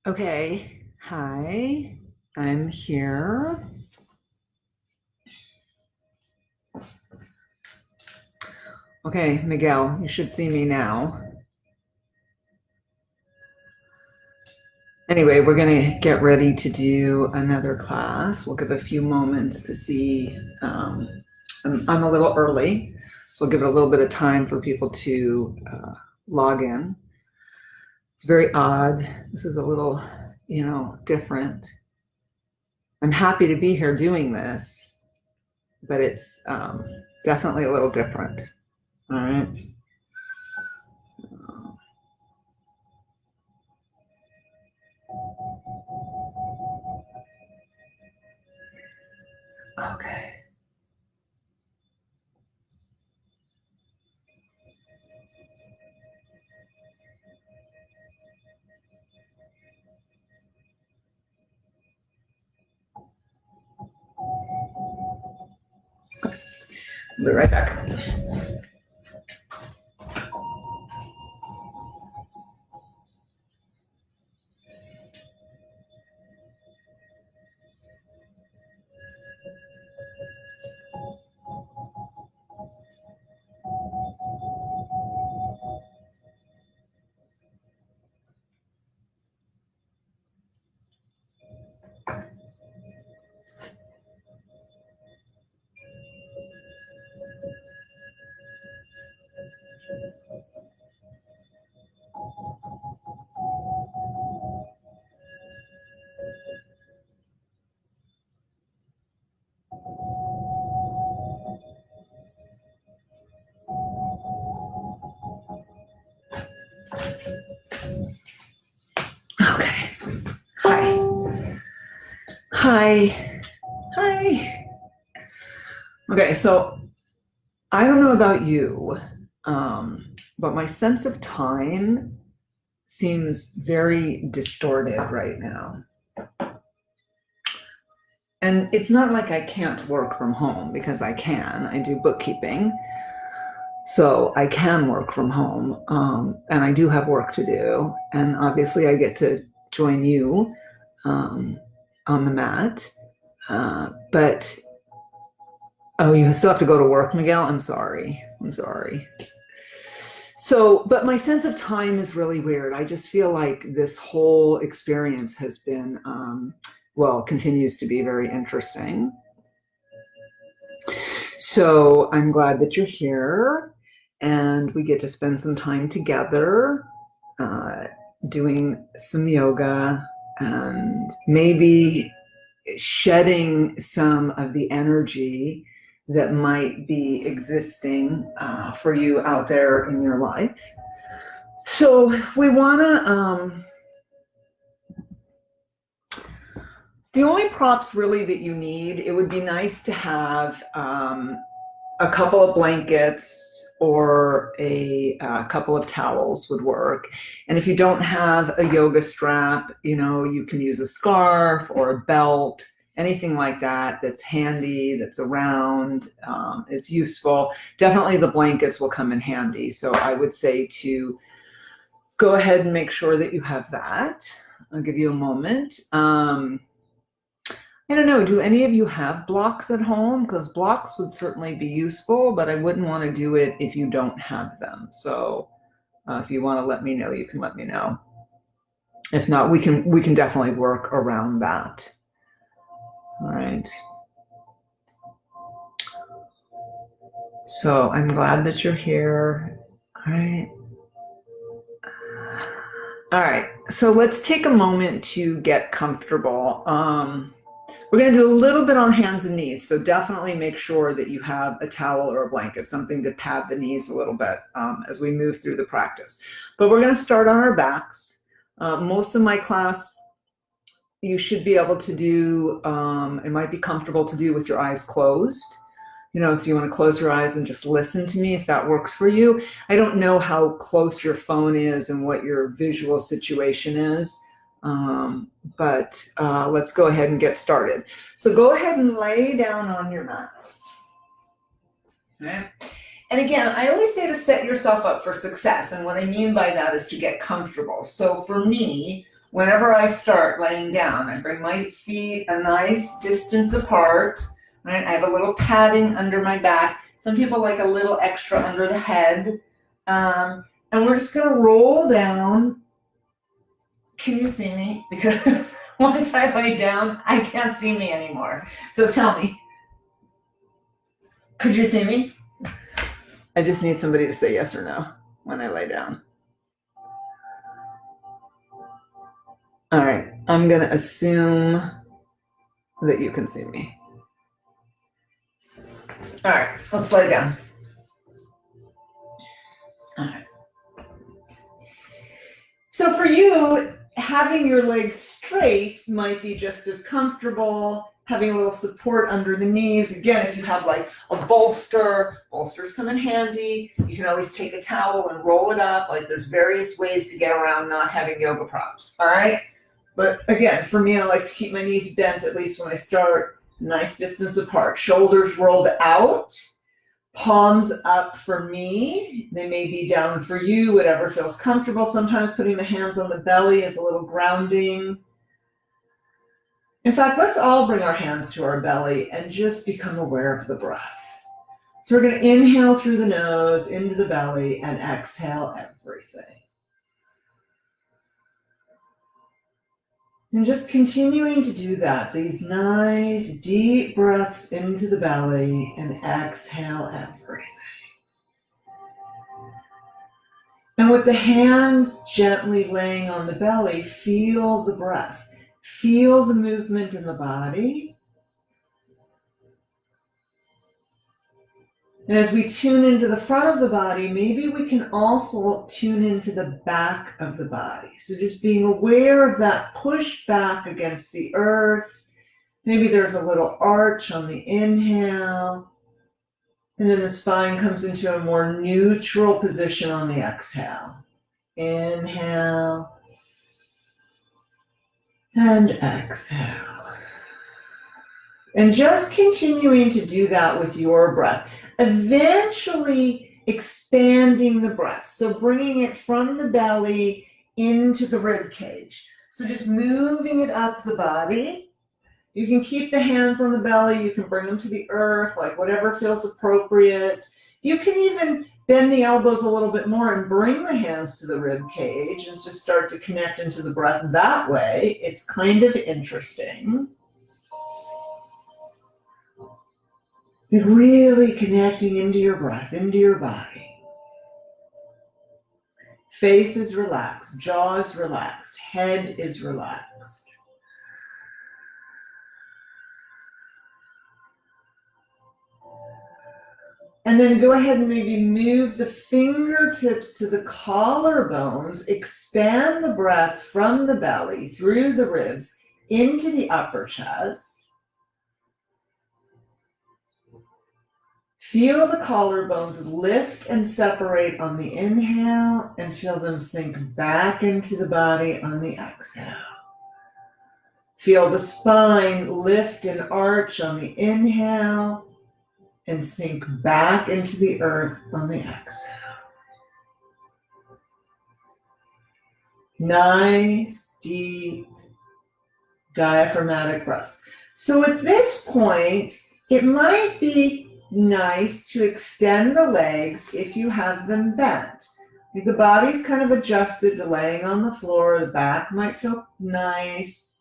Okay, hi, I'm here. Okay, Miguel, you should see me now. Anyway, we're going to get ready to do another class. We'll give a few moments to see. I'm a little early, so we'll give it a little bit of time for people to log in. It's very odd. This is a little, different. I'm happy to be here doing this, but it's definitely a little different. All right. Okay. I'll be right back. Okay. Hi. Hi. Hi. Okay, so I don't know about you, but my sense of time seems very distorted right now. And it's not like I can't work from home because I can. I do bookkeeping, so I can work from home, and I do have work to do. And obviously, I get to join you um, on the mat. But oh, you still have to go to work, Miguel? I'm sorry. I'm sorry. So, but my sense of time is really weird. I just feel like this whole experience has been, well, continues to be very interesting. So I'm glad that you're here and we get to spend some time together uh, doing some yoga and maybe shedding some of the energy that might be existing for you out there in your life. So we want to, the only props really that you need, it would be nice to have a couple of blankets or a couple of towels would work. And if you don't have a yoga strap, you can use a scarf or a belt, anything like that that's handy, that's around, is useful. Definitely the blankets will come in handy. So I would say to go ahead and make sure that you have that. I'll give you a moment. I don't know, do any of you have blocks at home? Because blocks would certainly be useful, but I wouldn't want to do it if you don't have them. So if you want to let me know, you can let me know. If not, we can definitely work around that. All right. So I'm glad that you're here. All right. All right. So let's take a moment to get comfortable. We're going to do a little bit on hands and knees, so definitely make sure that you have a towel or a blanket, something to pad the knees a little bit as we move through the practice. But we're going to start on our backs. Most of my class, you should be able to do, it might be comfortable to do with your eyes closed. If you want to close your eyes and just listen to me, if that works for you. I don't know how close your phone is and what your visual situation is. But let's go ahead and get started. So go ahead and lay down on your mats. Okay. And again, I always say to set yourself up for success. And what I mean by that is to get comfortable. So for me, whenever I start laying down, I bring my feet a nice distance apart, right? I have a little padding under my back. Some people like a little extra under the head. And we're just gonna roll down. Can you see me? Because once I lay down, I can't see me anymore. So tell me, could you see me? I just need somebody to say yes or no when I lay down. All right, I'm gonna assume that you can see me. All right, let's lay down. All right. So for you, having your legs straight might be just as comfortable, having a little support under the knees. Again, if you have like a bolster, bolsters come in handy. You can always take a towel and roll it up. Like there's various ways to get around not having yoga props, all right? But again, for me, I like to keep my knees bent, at least when I start, nice distance apart. Shoulders rolled out, palms up for me. They may be down for you, whatever feels comfortable. Sometimes putting the hands on the belly is a little grounding. In fact, let's all bring our hands to our belly and just become aware of the breath. So we're going to inhale through the nose into the belly and exhale everything. And just continuing to do that, these nice deep breaths into the belly and exhale everything. And with the hands gently laying on the belly, feel the breath. Feel the movement in the body. And as we tune into the front of the body, maybe we can also tune into the back of the body. So just being aware of that push back against the earth. Maybe there's a little arch on the inhale. And then the spine comes into a more neutral position on the exhale. Inhale and exhale. And just continuing to do that with your breath. Eventually expanding the breath. So bringing it from the belly into the rib cage. So just moving it up the body. You can keep the hands on the belly. You can bring them to the earth, like whatever feels appropriate. You can even bend the elbows a little bit more and bring the hands to the rib cage and just start to connect into the breath that way. It's kind of interesting. You're really connecting into your breath, into your body. Face is relaxed, jaw is relaxed, head is relaxed. And then go ahead and maybe move the fingertips to the collarbones, expand the breath from the belly, through the ribs, into the upper chest. Feel the collarbones lift and separate on the inhale and feel them sink back into the body on the exhale. Feel the spine lift and arch on the inhale and sink back into the earth on the exhale. Nice, deep, diaphragmatic breaths. So at this point, it might be nice to extend the legs if you have them bent. If the body's kind of adjusted to laying on the floor, the back might feel nice.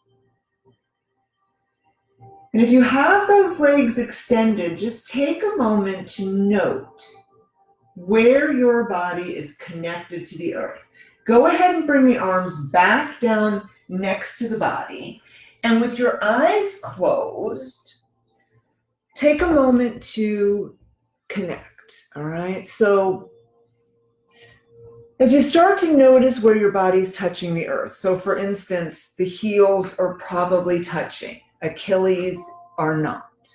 And if you have those legs extended, just take a moment to note where your body is connected to the earth. Go ahead and bring the arms back down next to the body. And with your eyes closed, take a moment to connect, all right? So as you start to notice where your body's touching the earth, so for instance, the heels are probably touching, Achilles are not,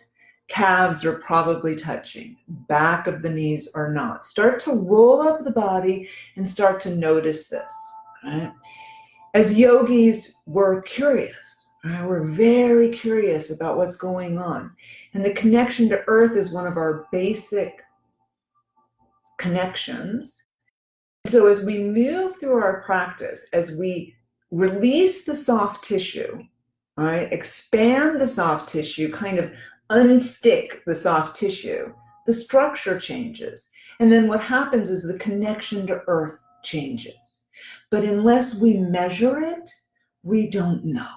calves are probably touching, back of the knees are not. Start to roll up the body and start to notice this, right? As yogis, we're curious. We're very curious about what's going on. And the connection to earth is one of our basic connections. So as we move through our practice, as we release the soft tissue, all right? Expand the soft tissue, kind of unstick the soft tissue. The structure changes. And then what happens is the connection to earth changes. But unless we measure it, we don't know.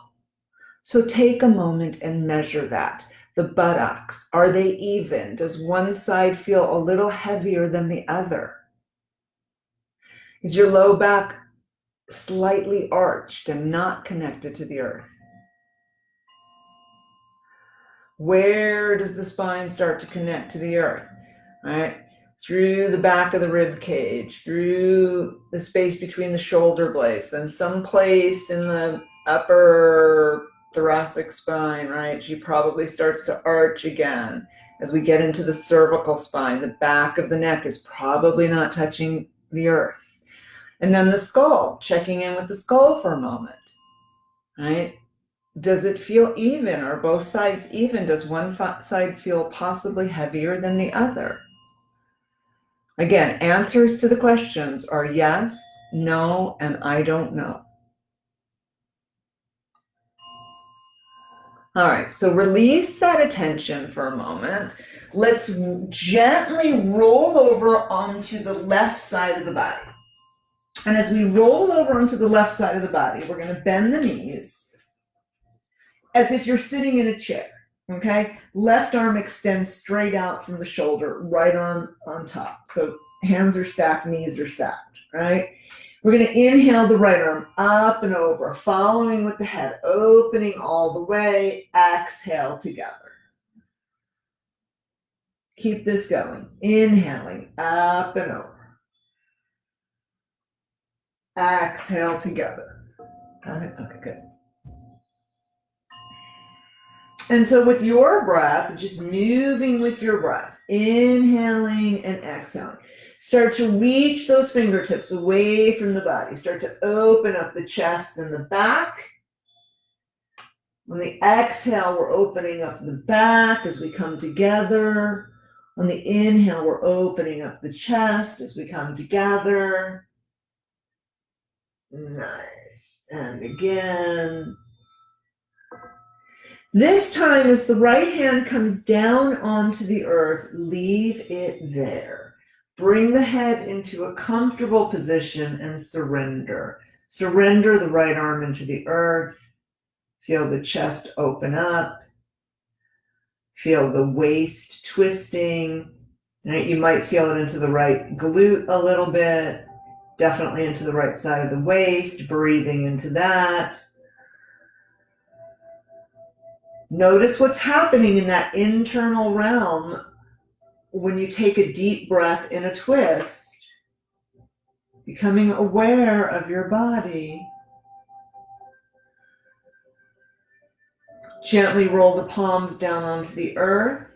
So take a moment and measure that. The buttocks, are they even? Does one side feel a little heavier than the other? Is your low back slightly arched and not connected to the earth? Where does the spine start to connect to the earth? Right? Through the back of the rib cage, through the space between the shoulder blades, then someplace in the upper thoracic spine, right? She probably starts to arch again. As we get into the cervical spine, the back of the neck is probably not touching the earth. And then the skull, checking in with the skull for a moment, right? Does it feel even? Are both sides even? Does one side feel possibly heavier than the other? Again, answers to the questions are yes, no, and I don't know. All right, so release that attention for a moment. Let's gently roll over onto the left side of the body. And as we roll over onto the left side of the body, we're going to bend the knees as if you're sitting in a chair, okay? Left arm extends straight out from the shoulder, right arm on top. So hands are stacked, knees are stacked, right? We're going to inhale the right arm up and over, following with the head, opening all the way. Exhale together. Keep this going. Inhaling up and over. Exhale together. Got it? Okay, good. And so with your breath, just moving with your breath, inhaling and exhaling. Start to reach those fingertips away from the body. Start to open up the chest and the back. On the exhale, we're opening up the back as we come together. On the inhale, we're opening up the chest as we come together. Nice. And again. This time, as the right hand comes down onto the earth, leave it there. Bring the head into a comfortable position and surrender. Surrender the right arm into the earth. Feel the chest open up. Feel the waist twisting. You might feel it into the right glute a little bit. Definitely into the right side of the waist. Breathing into that. Notice what's happening in that internal realm when you take a deep breath in a twist, becoming aware of your body. Gently roll the palms down onto the earth.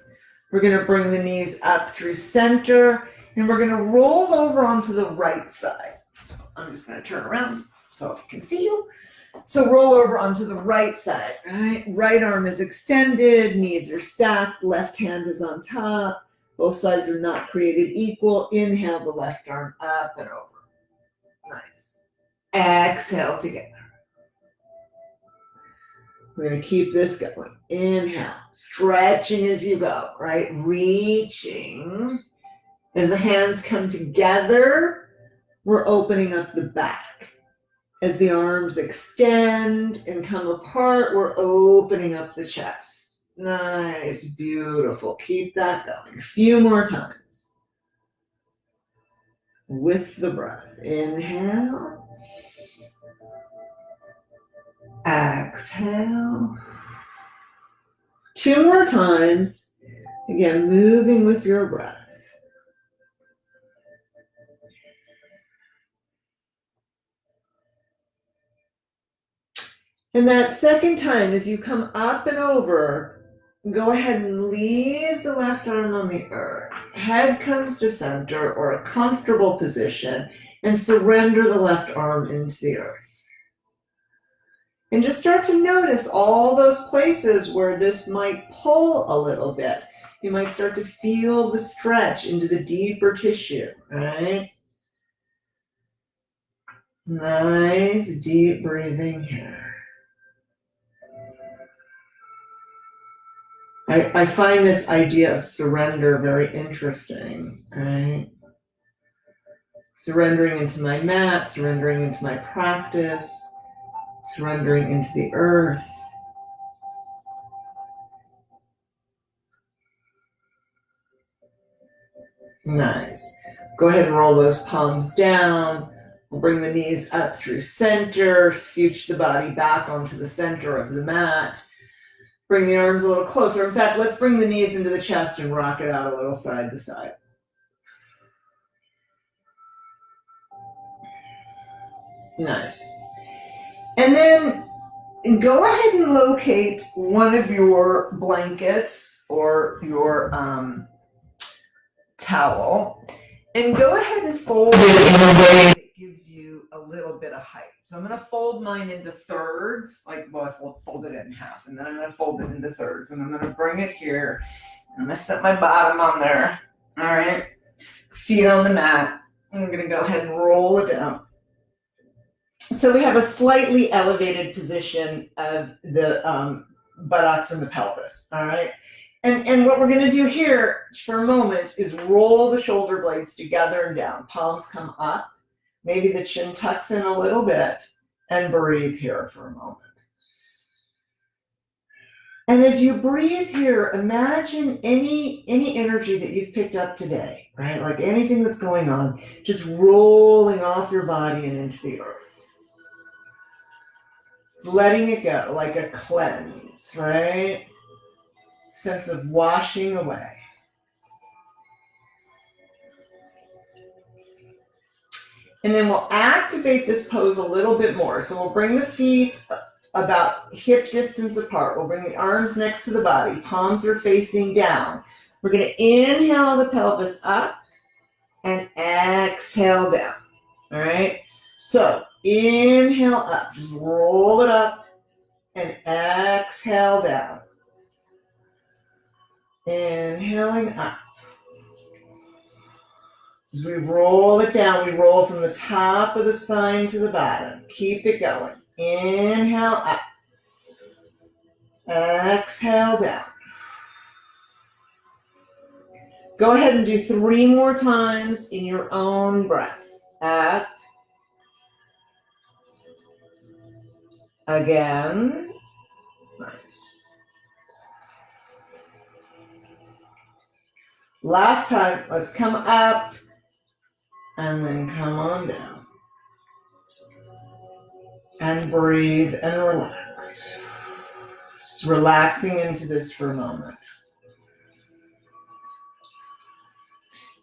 We're going to bring the knees up through center, and we're going to roll over onto the right side. So I'm just going to turn around so I can see you. So roll over onto the right side, right? Right arm is extended, knees are stacked, left hand is on top. Both sides are not created equal. Inhale the left arm up and over. Nice. Exhale together. We're going to keep this going. Inhale, stretching as you go, right? Reaching. As the hands come together, we're opening up the back. As the arms extend and come apart, we're opening up the chest. Nice, beautiful. Keep that going. A few more times. With the breath. Inhale. Exhale. 2 more times. Again, moving with your breath. And that second time, as you come up and over, go ahead and leave the left arm on the earth. Head comes to center or a comfortable position, and surrender the left arm into the earth. And just start to notice all those places where this might pull a little bit. You might start to feel the stretch into the deeper tissue, right? Nice deep breathing here. I find this idea of surrender very interesting, right? Surrendering into my mat, surrendering into my practice, surrendering into the earth. Nice. Go ahead and roll those palms down. We'll bring the knees up through center, scooch the body back onto the center of the mat. Bring the arms a little closer. In fact, let's bring the knees into the chest and rock it out a little side to side. Nice. And then go ahead and locate one of your blankets or your towel and go ahead and fold it in a way that gives you a little bit of height. So I'm going to fold mine into thirds, I fold it in half, and then I'm going to fold it into thirds, and I'm going to bring it here, and I'm going to set my bottom on there, all right, feet on the mat, and I'm going to go ahead and roll it down. So we have a slightly elevated position of the buttocks and the pelvis, all right? And what we're going to do here for a moment is roll the shoulder blades together and down. Palms come up. Maybe the chin tucks in a little bit, and breathe here for a moment. And as you breathe here, imagine any energy that you've picked up today, right? Like anything that's going on, just rolling off your body and into the earth. Letting it go like a cleanse, right? Sense of washing away. And then we'll activate this pose a little bit more. So we'll bring the feet about hip distance apart. We'll bring the arms next to the body. Palms are facing down. We're going to inhale the pelvis up and exhale down. All right? So inhale up. Just roll it up and exhale down. Inhaling up. As we roll it down, we roll from the top of the spine to the bottom. Keep it going. Inhale up. Exhale down. Go ahead and do 3 more times in your own breath. Up. Again. Nice. Last time, let's come up and then come on down. And breathe and relax. Just relaxing into this for a moment.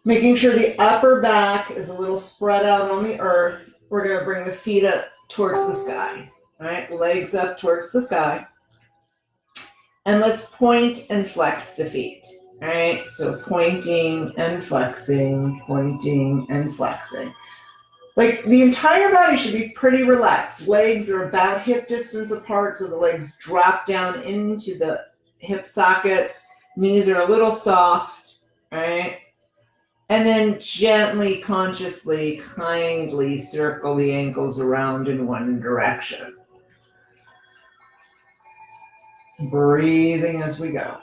Making sure the upper back is a little spread out on the earth. We're going to bring the feet up towards the sky. All right, legs up towards the sky. And let's point and flex the feet. All right, so pointing and flexing, pointing and flexing. Like the entire body should be pretty relaxed. Legs are about hip distance apart, so the legs drop down into the hip sockets. Knees are a little soft, all right? And then gently, consciously, kindly circle the ankles around in one direction. Breathing as we go.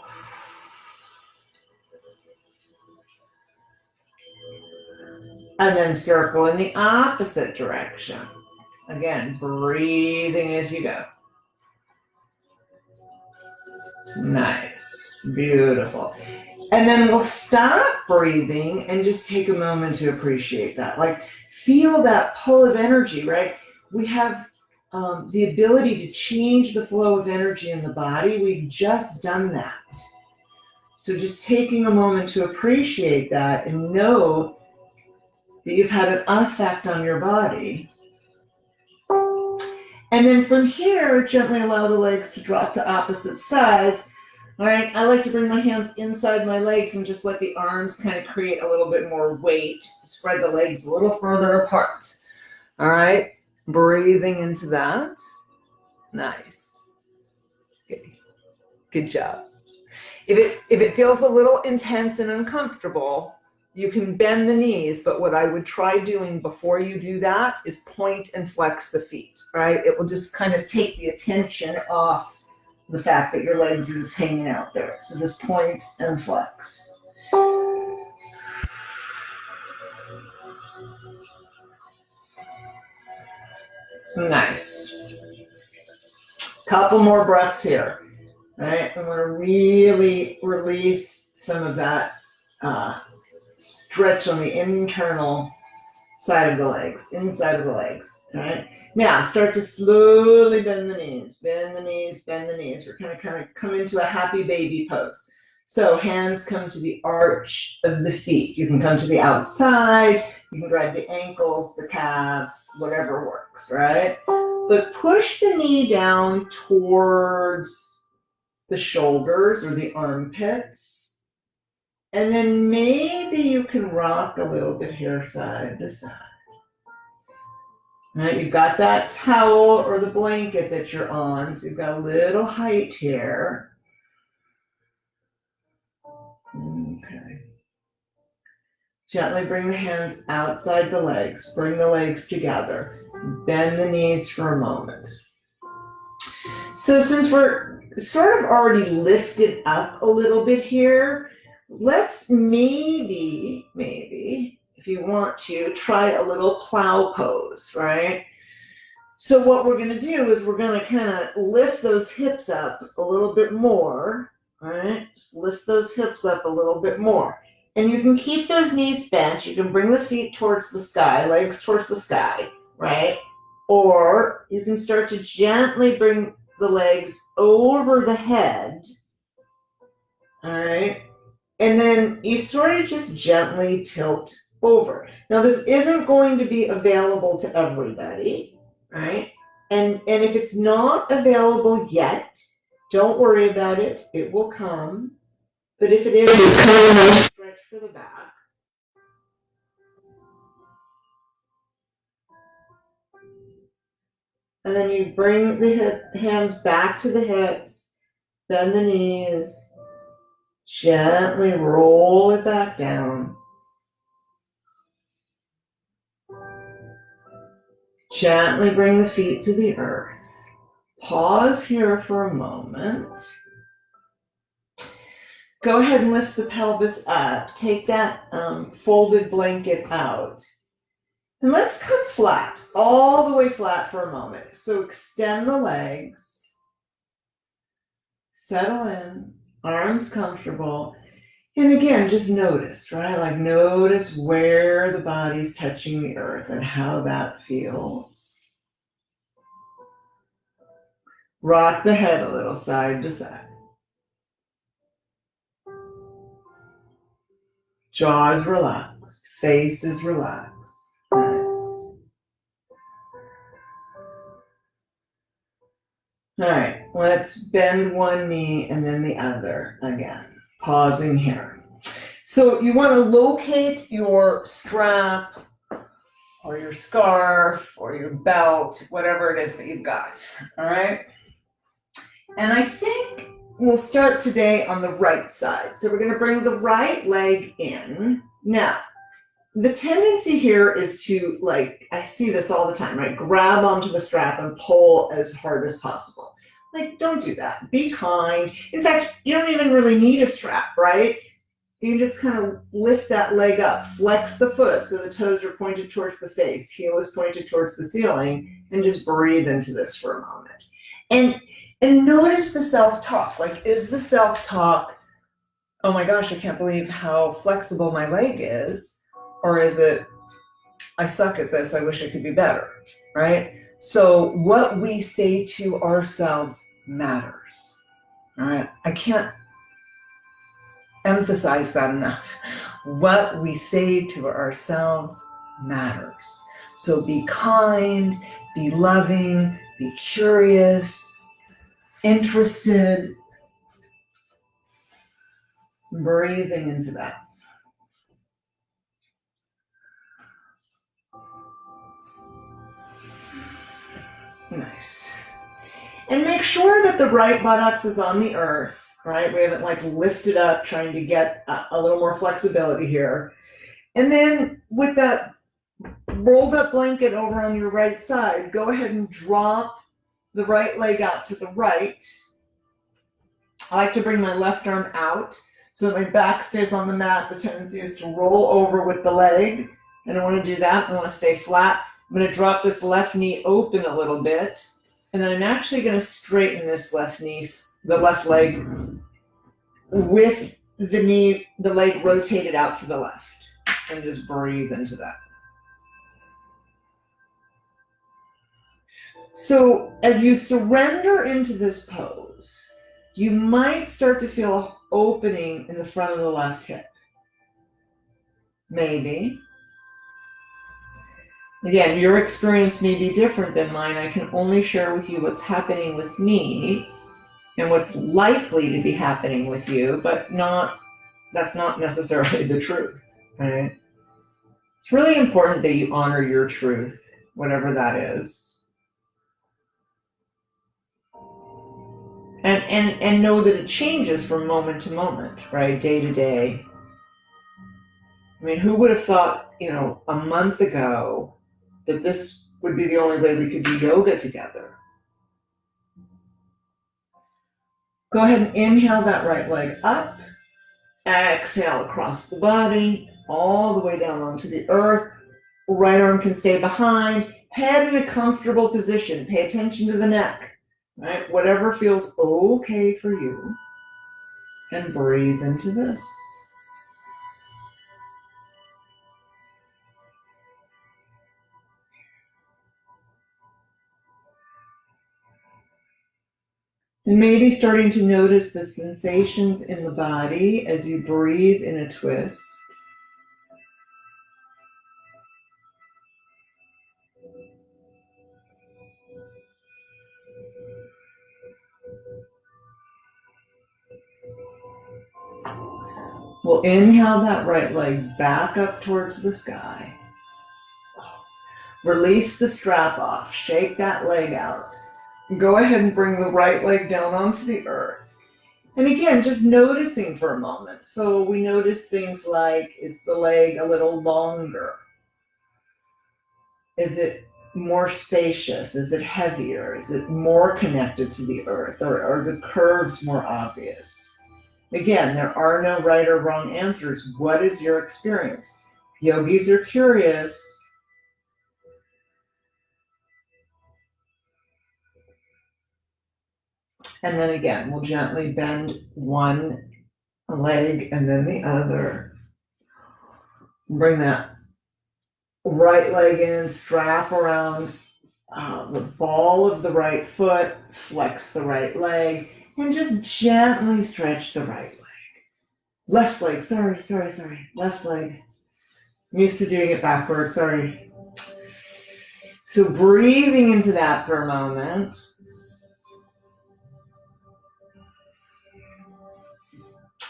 And then circle in the opposite direction. Again, breathing as you go. Nice. Beautiful. And then we'll stop breathing and just take a moment to appreciate that. Like, feel that pull of energy, right? We have the ability to change the flow of energy in the body. We've just done that. So just taking a moment to appreciate that and know that you've had an effect on your body. And then from here, gently allow the legs to drop to opposite sides. All right, I like to bring my hands inside my legs and just let the arms kind of create a little bit more weight to spread the legs a little further apart. All right, breathing into that. Nice. Okay. Good job. If it feels a little intense and uncomfortable, you can bend the knees, but what I would try doing before you do that is point and flex the feet, right? It will just kind of take the attention off the fact that your legs are just hanging out there. So just point and flex. Nice. Couple more breaths here. All right, I'm going to really release some of that stretch on the internal side of the legs, inside of the legs. All right. Now start to slowly bend the knees, bend the knees, bend the knees. We're going to kind of come into a happy baby pose. So hands come to the arch of the feet. You can come to the outside. You can grab the ankles, the calves, whatever works, right? But push the knee down towards the shoulders or the armpits. And then maybe you can rock a little bit here side to side. All right, you've got that towel or the blanket that you're on, so you've got a little height here. Okay. Gently bring the hands outside the legs. Bring the legs together. Bend the knees for a moment. So since we're sort of already lifted up a little bit here, let's maybe, if you want to, try a little plow pose, right? So what we're going to do is we're going to kind of lift those hips up a little bit more, right? Just lift those hips up a little bit more. And you can keep those knees bent. You can bring the feet towards the sky, legs towards the sky, right? Or you can start to gently bring the legs over the head, all right? And then you sort of just gently tilt over. Now, this isn't going to be available to everybody, right? And if it's not available yet, don't worry about it. It will come. But if it is, it's kind of a nice stretch for the back. And then you bring the hands back to the hips, bend the knees, gently roll it back down. Gently bring the feet to the earth. Pause here for a moment. Go ahead and lift the pelvis up. Take that folded blanket out. And let's come flat, all the way flat for a moment. So extend the legs. Settle in, arms comfortable. And again, just notice, right? Like notice where the body's touching the earth and how that feels. Rock the head a little side to side. Jaws relaxed, face is relaxed. Nice. All right, let's bend one knee and then the other again. Pausing here. So you want to locate your strap or your scarf or your belt, whatever it is that you've got, all right? And I think we'll start today on the right side. So we're going to bring the right leg in. Now, the tendency here is to, like, I see this all the time, right? Grab onto the strap and pull as hard as possible. Like, don't do that. Be kind. In fact, you don't even really need a strap, right? You can just kind of lift that leg up, flex the foot so the toes are pointed towards the face, heel is pointed towards the ceiling, and just breathe into this for a moment. And notice the self-talk. Like, is the self-talk, oh my gosh, I can't believe how flexible my leg is? Or is it, I suck at this, I wish I could be better, right? So what we say to ourselves matters, all right? I can't emphasize that enough. What we say to ourselves matters. So be kind, be loving, be curious, interested, breathing into that. Nice. And make sure that the right buttocks is on the earth, right? We haven't like lifted up, trying to get a little more flexibility here. And then with that rolled up blanket over on your right side, go ahead and drop the right leg out to the right. I like to bring my left arm out so that my back stays on the mat. The tendency is to roll over with the leg. I don't want to do that. I want to stay flat. I'm going to drop this left knee open a little bit. And then I'm actually going to straighten this left knee, the left leg, with the leg rotated out to the left. And just breathe into that. So as you surrender into this pose, you might start to feel an opening in the front of the left hip. Maybe. Again, your experience may be different than mine. I can only share with you what's happening with me and what's likely to be happening with you, but that's not necessarily the truth, right? It's really important that you honor your truth, whatever that is. And know that it changes from moment to moment, right? Day to day. I mean, who would have thought, a month ago that this would be the only way we could do yoga together? Go ahead and inhale that right leg up. Exhale across the body, all the way down onto the earth. Right arm can stay behind. Head in a comfortable position. Pay attention to the neck. Right? Whatever feels okay for you. And breathe into this. And maybe starting to notice the sensations in the body as you breathe in a twist. We'll inhale that right leg back up towards the sky. Release the strap off. Shake that leg out. Go ahead and bring the right leg down onto the earth. And again, just noticing for a moment. So we notice things like, is the leg a little longer? Is it more spacious? Is it heavier? Is it more connected to the earth? Or are the curves more obvious? Again, there are no right or wrong answers. What is your experience? Yogis are curious. And then again, we'll gently bend one leg and then the other. Bring that right leg in, strap around the ball of the right foot, flex the right leg, and just gently stretch the right leg. Left leg, sorry. Left leg. I'm used to doing it backwards, sorry. So breathing into that for a moment.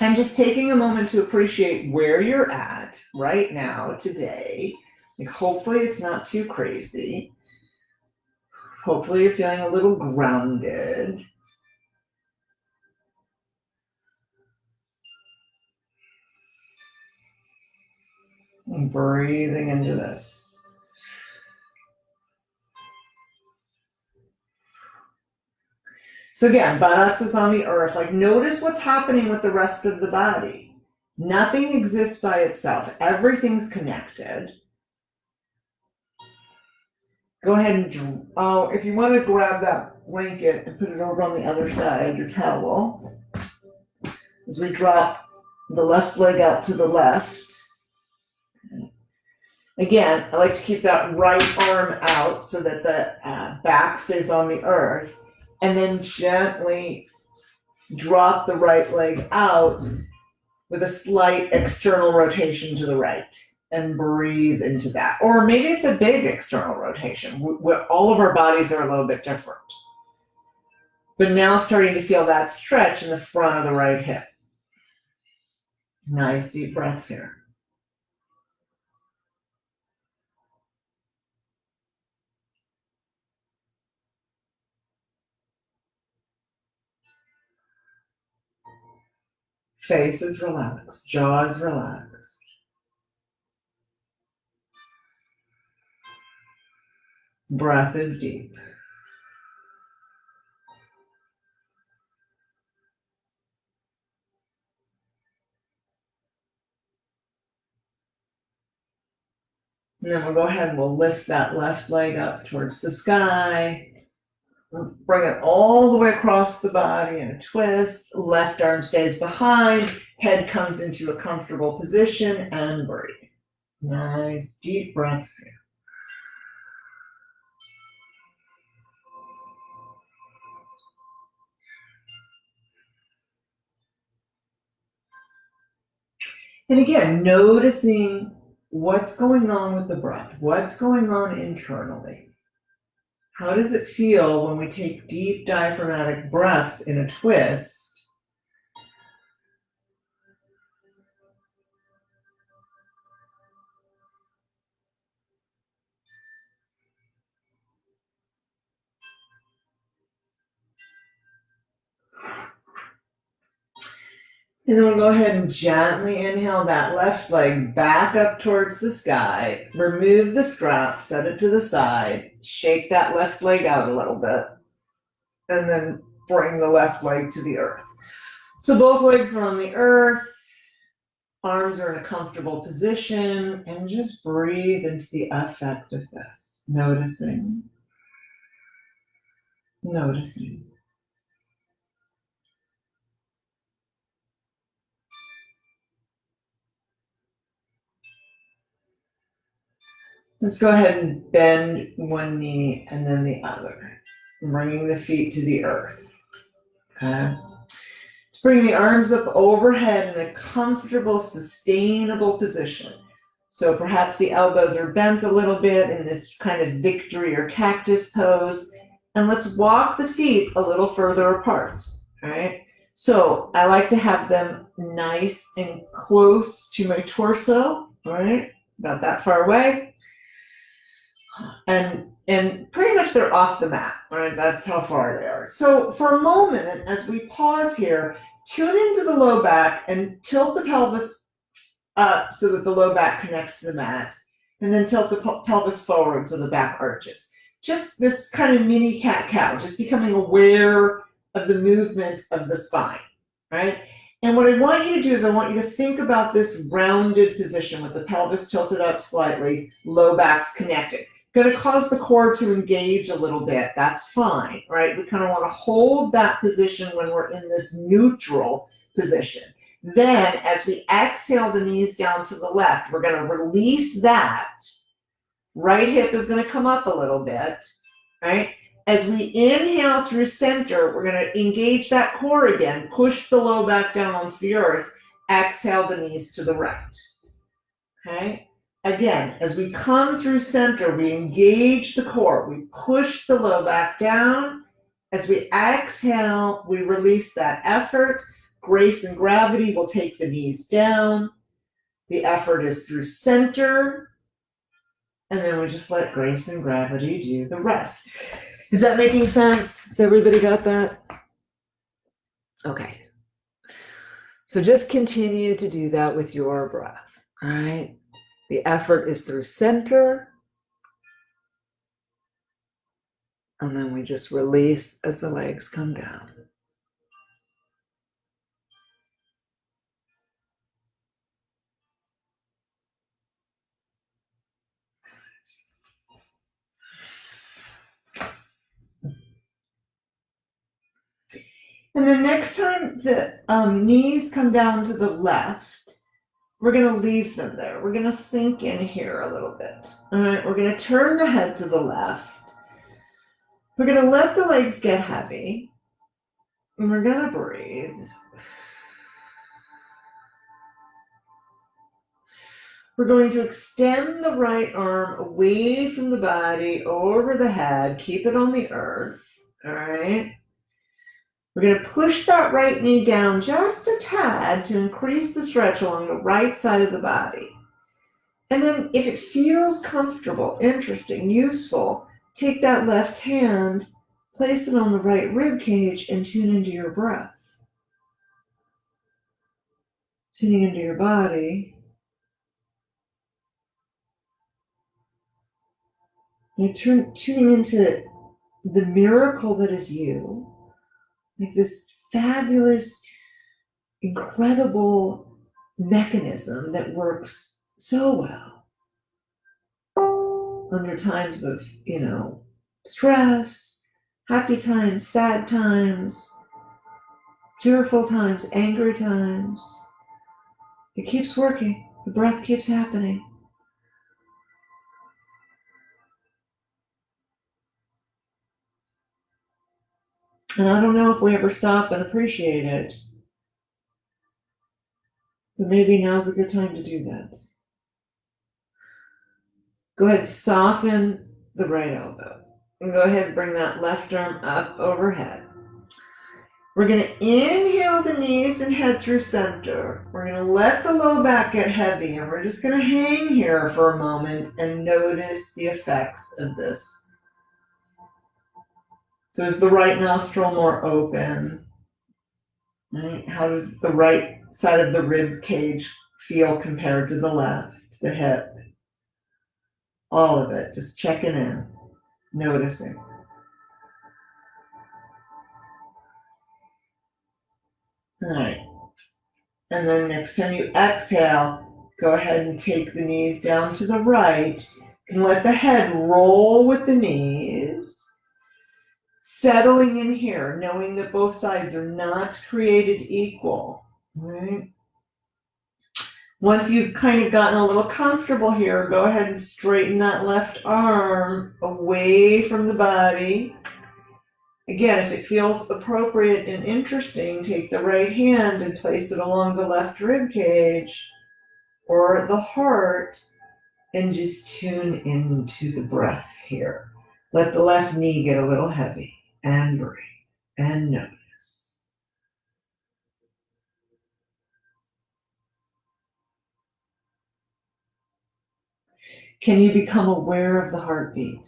And just taking a moment to appreciate where you're at right now, today. Like, hopefully it's not too crazy. Hopefully you're feeling a little grounded. And breathing into this. So again, buttocks is on the earth. Like, notice what's happening with the rest of the body. Nothing exists by itself. Everything's connected. Go ahead and, if you want to grab that blanket and put it over on the other side, your towel, as we drop the left leg out to the left. Again, I like to keep that right arm out so that the back stays on the earth, and then gently drop the right leg out with a slight external rotation to the right, and breathe into that. Or maybe it's a big external rotation. All of our bodies are a little bit different. But now starting to feel that stretch in the front of the right hip. Nice deep breaths here. Face is relaxed, jaw is relaxed. Breath is deep. And then we'll go ahead and we'll lift that left leg up towards the sky. We'll bring it all the way across the body in a twist. Left arm stays behind. Head comes into a comfortable position and breathe. Nice deep breaths here. And again, noticing what's going on with the breath, what's going on internally. How does it feel when we take deep diaphragmatic breaths in a twist? And then we'll go ahead and gently inhale that left leg back up towards the sky. Remove the strap, set it to the side, shake that left leg out a little bit, and then bring the left leg to the earth. So both legs are on the earth, arms are in a comfortable position, and just breathe into the effect of this, noticing. Let's go ahead and bend one knee and then the other, bringing the feet to the earth. Okay. Let's bring the arms up overhead in a comfortable, sustainable position. So perhaps the elbows are bent a little bit in this kind of victory or cactus pose. And let's walk the feet a little further apart. All right. So I like to have them nice and close to my torso. All right. About that far away. And pretty much they're off the mat, right? That's how far they are. So for a moment, as we pause here, tune into the low back and tilt the pelvis up so that the low back connects to the mat, and then tilt the pelvis forward so the back arches. Just this kind of mini cat-cow, just becoming aware of the movement of the spine, right? And what I want you to do is I want you to think about this rounded position with the pelvis tilted up slightly, low back's connected. Going to cause the core to engage a little bit. That's fine, right? We kind of want to hold that position when we're in this neutral position. Then, as we exhale the knees down to the left, we're going to release that. Right hip is going to come up a little bit, right? As we inhale through center, we're going to engage that core again, push the low back down onto the earth, exhale the knees to the right, okay? Again, as we come through center, we engage the core. We push the low back down. As we exhale, we release that effort. Grace and gravity will take the knees down. The effort is through center. And then we just let grace and gravity do the rest. Is that making sense? Has everybody got that? Okay. So just continue to do that with your breath, all right? The effort is through center. And then we just release as the legs come down. And then next time the knees come down to the left, we're going to leave them there. We're going to sink in here a little bit. All right, we're going to turn the head to the left. We're going to let the legs get heavy. And we're going to breathe. We're going to extend the right arm away from the body, over the head. Keep it on the earth. All right. We're going to push that right knee down just a tad to increase the stretch along the right side of the body. And then if it feels comfortable, interesting, useful, take that left hand, place it on the right rib cage, and tune into your breath. Tuning into your body. You're tuning into the miracle that is you, like this fabulous, incredible mechanism that works so well under times of, stress, happy times, sad times, fearful times, angry times. It keeps working. The breath keeps happening. And I don't know if we ever stop and appreciate it, but maybe now's a good time to do that. Go ahead, soften the right elbow. And go ahead and bring that left arm up overhead. We're going to inhale the knees and head through center. We're going to let the low back get heavy, and we're just going to hang here for a moment and notice the effects of this. So is the right nostril more open? Right? How does the right side of the rib cage feel compared to the left, the hip? All of it, just checking in, noticing. All right. And then next time you exhale, go ahead and take the knees down to the right. You can let the head roll with the knees. Settling in here, knowing that both sides are not created equal. Right? Once you've kind of gotten a little comfortable here, go ahead and straighten that left arm away from the body. Again, if it feels appropriate and interesting, take the right hand and place it along the left rib cage or the heart and just tune into the breath here. Let the left knee get a little heavy and breathe and notice. Can you become aware of the heartbeat?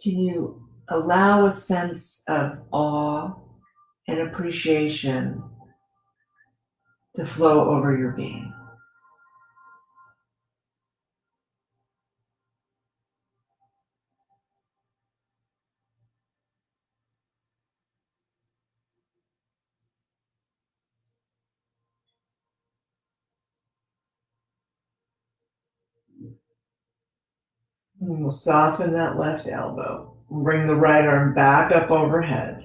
Can you allow a sense of awe and appreciation to flow over your being? And we'll soften that left elbow. We'll bring the right arm back up overhead.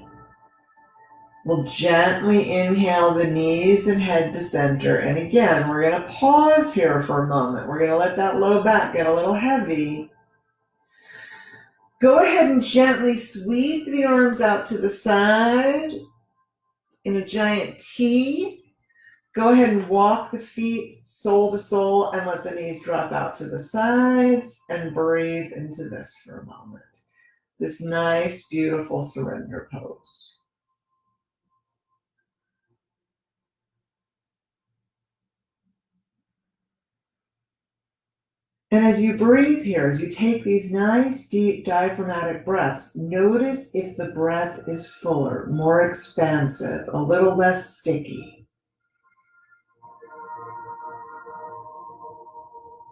We'll gently inhale the knees and head to center. And again, we're going to pause here for a moment. We're going to let that low back get a little heavy. Go ahead and gently sweep the arms out to the side in a giant T. Go ahead and walk the feet sole to sole and let the knees drop out to the sides and breathe into this for a moment. This nice, beautiful surrender pose. And as you breathe here, as you take these nice, deep diaphragmatic breaths, notice if the breath is fuller, more expansive, a little less sticky.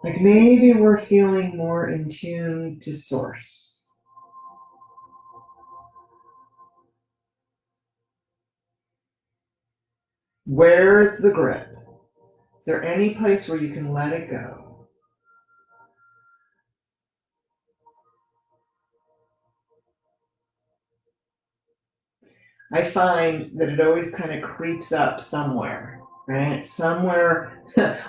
Like maybe we're feeling more in tune to source. Where is the grip? Is there any place where you can let it go? I find that it always kind of creeps up somewhere, right? Somewhere,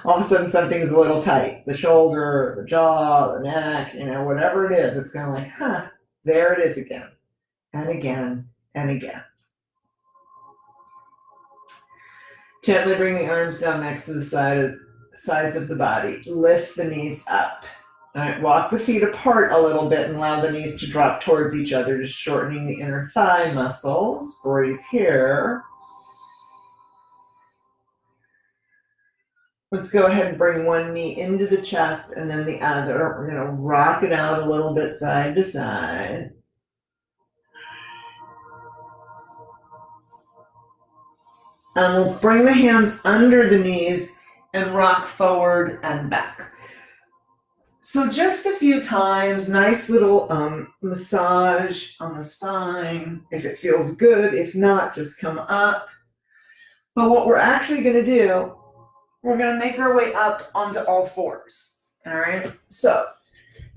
all of a sudden something's a little tight. The shoulder, the jaw, the neck, whatever it is, it's kind of like, there it is again, and again, and again. Gently bring the arms down next to the sides of the body. Lift the knees up. All right, walk the feet apart a little bit and allow the knees to drop towards each other, just shortening the inner thigh muscles. Breathe here. Let's go ahead and bring one knee into the chest and then the other. We're going to rock it out a little bit side to side. And we'll bring the hands under the knees and rock forward and back. So just a few times, nice little massage on the spine, if it feels good. If not, just come up. But what we're actually going to do, we're going to make our way up onto all fours. All right. So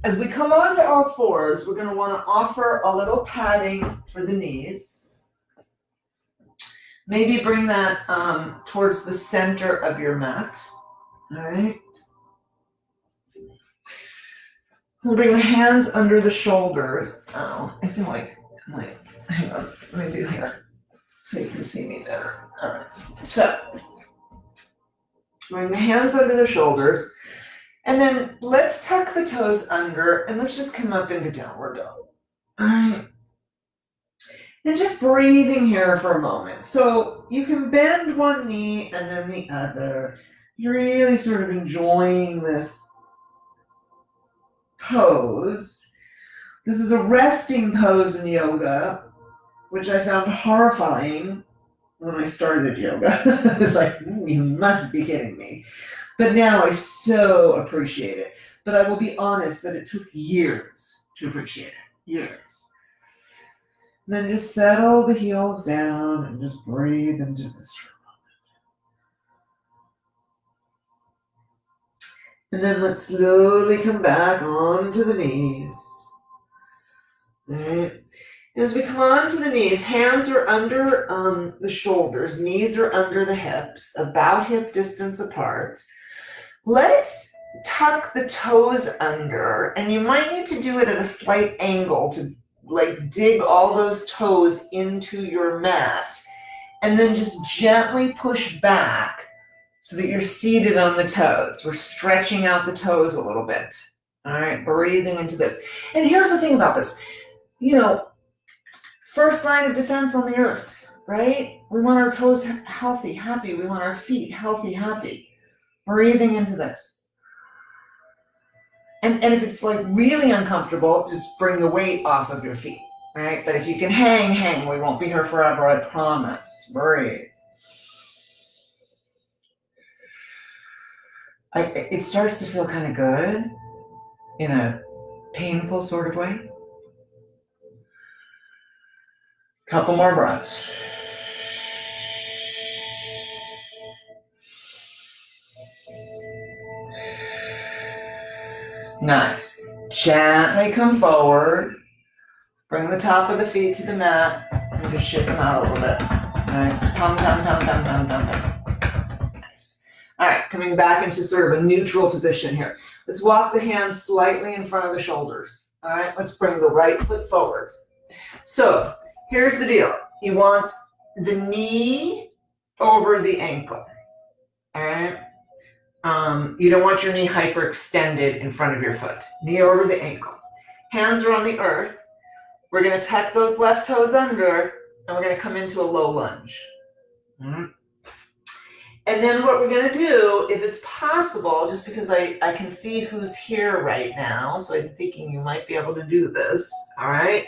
as we come onto all fours, we're going to want to offer a little padding for the knees. Maybe bring that towards the center of your mat. All right. We'll bring the hands under the shoulders. Oh, I feel like, hang on, let me do here so you can see me better. All right. So, bring the hands under the shoulders, and then let's tuck the toes under, and let's just come up into downward dog. All right. And just breathing here for a moment. So you can bend one knee and then the other. You're really sort of enjoying this pose. This is a resting pose in yoga, which I found horrifying when I started yoga. It's like, you must be kidding me. But now I so appreciate it. But I will be honest that it took years to appreciate it. Years. And then just settle the heels down and just breathe into this for a moment. And then let's slowly come back onto the knees. Right. As we come onto the knees, hands are under the shoulders, knees are under the hips, about hip distance apart. Let's tuck the toes under, and you might need to do it at a slight angle to like dig all those toes into your mat, and then just gently push back so that you're seated on the toes. We're stretching out the toes a little bit. All right, breathing into this. And here's the thing about this. You know, first line of defense on the earth, right? We want our toes healthy, happy. We want our feet healthy, happy. Breathing into this. And if it's like really uncomfortable, just bring the weight off of your feet, right? But if you can hang. We won't be here forever, I promise. Breathe. It starts to feel kind of good in a painful sort of way. Couple more breaths. Nice. Gently come forward. Bring the top of the feet to the mat and just shake them out a little bit. Nice. Pound. Nice. All right, coming back into sort of a neutral position here. Let's walk the hands slightly in front of the shoulders. All right, let's bring the right foot forward. So here's the deal. You want the knee over the ankle. All right. You don't want your knee hyperextended in front of your foot. Knee over the ankle. Hands are on the earth. We're going to tuck those left toes under, and we're going to come into a low lunge. Mm-hmm. And then what we're going to do, if it's possible, just because I can see who's here right now, so I'm thinking you might be able to do this, all right?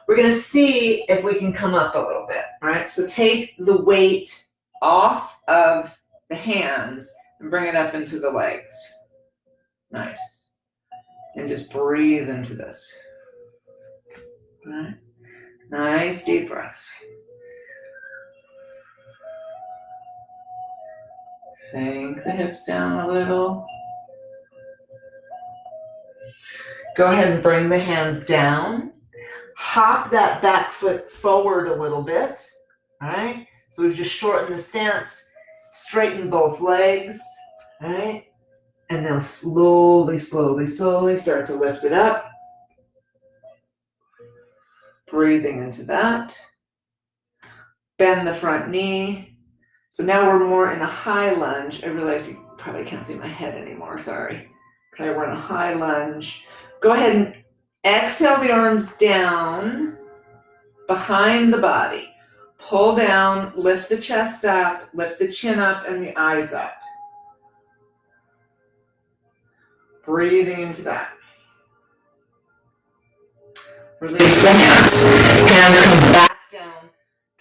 We're going to see if we can come up a little bit, all right? So take the weight off of the hands and bring it up into the legs. Nice. And just breathe into this. All right. Nice deep breaths. Sink the hips down a little. Go ahead and bring the hands down. Hop that back foot forward a little bit. All right. So we've just shortened the stance. Straighten both legs, all right? And now slowly start to lift it up. Breathing into that. Bend the front knee. So now we're more in a high lunge. I realize you probably can't see my head anymore, sorry. Okay, we're in a high lunge. Go ahead and exhale the arms down behind the body. Pull down, lift the chest up, lift the chin up and the eyes up. Breathing into that. Release the hands. Hands come back down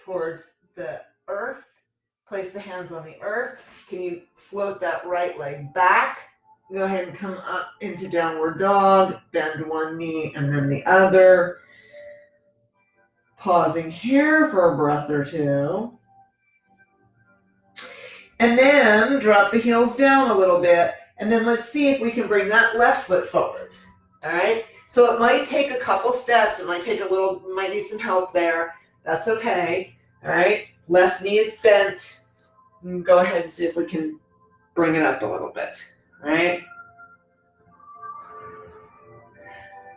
towards the earth, Place the hands on the earth. Can you float that right leg back? Go ahead and come up into downward dog. Bend one knee and then the other. Pausing here for a breath or two. And then drop the heels down a little bit. And then let's see if we can bring that left foot forward. All right? So it might take a couple steps. It might take might need some help there. That's okay. All right? Left knee is bent. Go ahead and see if we can bring it up a little bit. All right?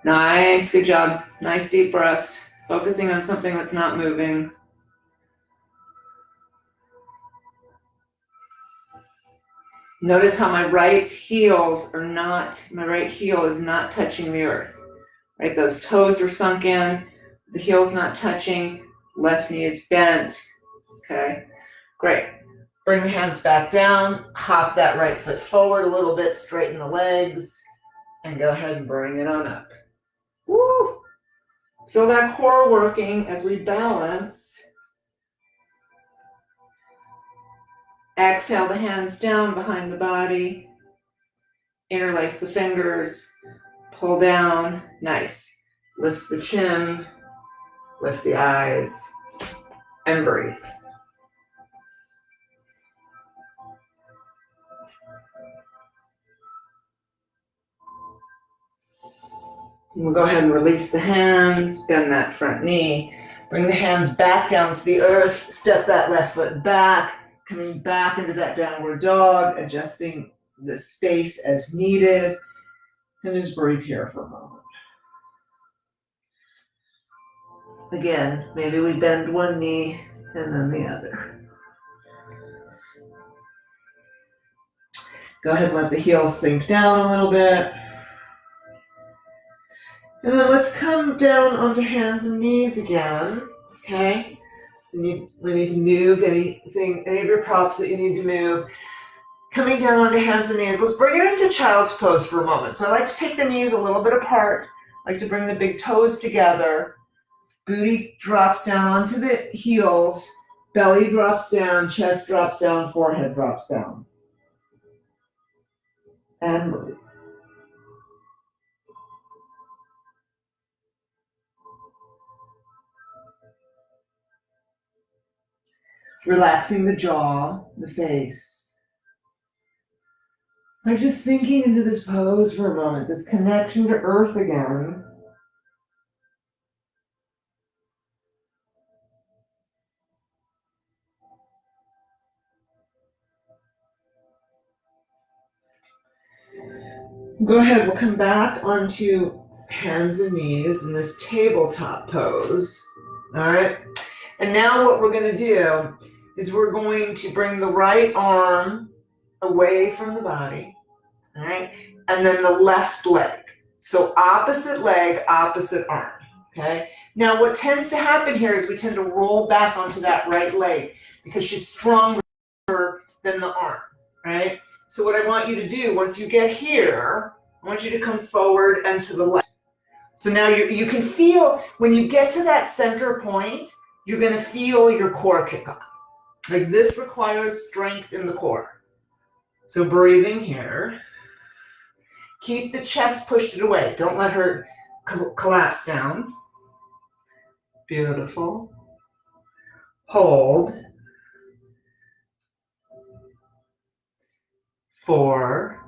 Nice. Good job. Nice deep breaths. Focusing on something that's not moving. Notice how my right heel is not touching the earth. Right? Those toes are sunk in. The heel's not touching. Left knee is bent. Okay? Great. Bring the hands back down. Hop that right foot forward a little bit. Straighten the legs. And go ahead and bring it on up. Woo! Feel that core working as we balance. Exhale the hands down behind the body. Interlace the fingers. Pull down. Nice. Lift the chin. Lift the eyes. And breathe. And we'll go ahead and release the hands. Bend that front knee. Bring the hands back down to the earth. Step that left foot back. Coming back into that downward dog. Adjusting the space as needed. And just breathe here for a moment. Again, maybe we bend one knee and then the other. Go ahead and let the heels sink down a little bit. And then let's come down onto hands and knees again. Okay? So we need to move any of your props that you need to move. Coming down onto hands and knees. Let's bring it into child's pose for a moment. So I like to take the knees a little bit apart. I like to bring the big toes together. Booty drops down onto the heels. Belly drops down. Chest drops down. Forehead drops down. And breathe. Relaxing the jaw, the face. I'm just sinking into this pose for a moment, this connection to earth again. Go ahead, we'll come back onto hands and knees in this tabletop pose. All right. And now what we're going to do is we're going to bring the right arm away from the body. All right. And then the left leg. So opposite leg, opposite arm. Okay. Now what tends to happen here is we tend to roll back onto that right leg because she's stronger than the arm. Right. So what I want you to do, once you get here, I want you to come forward and to the left. So now you can feel, when you get to that center point, you're going to feel your core kick on. Like this requires strength in the core. So breathing here. Keep the chest pushed away. Don't let her collapse down. Beautiful. Hold. 4,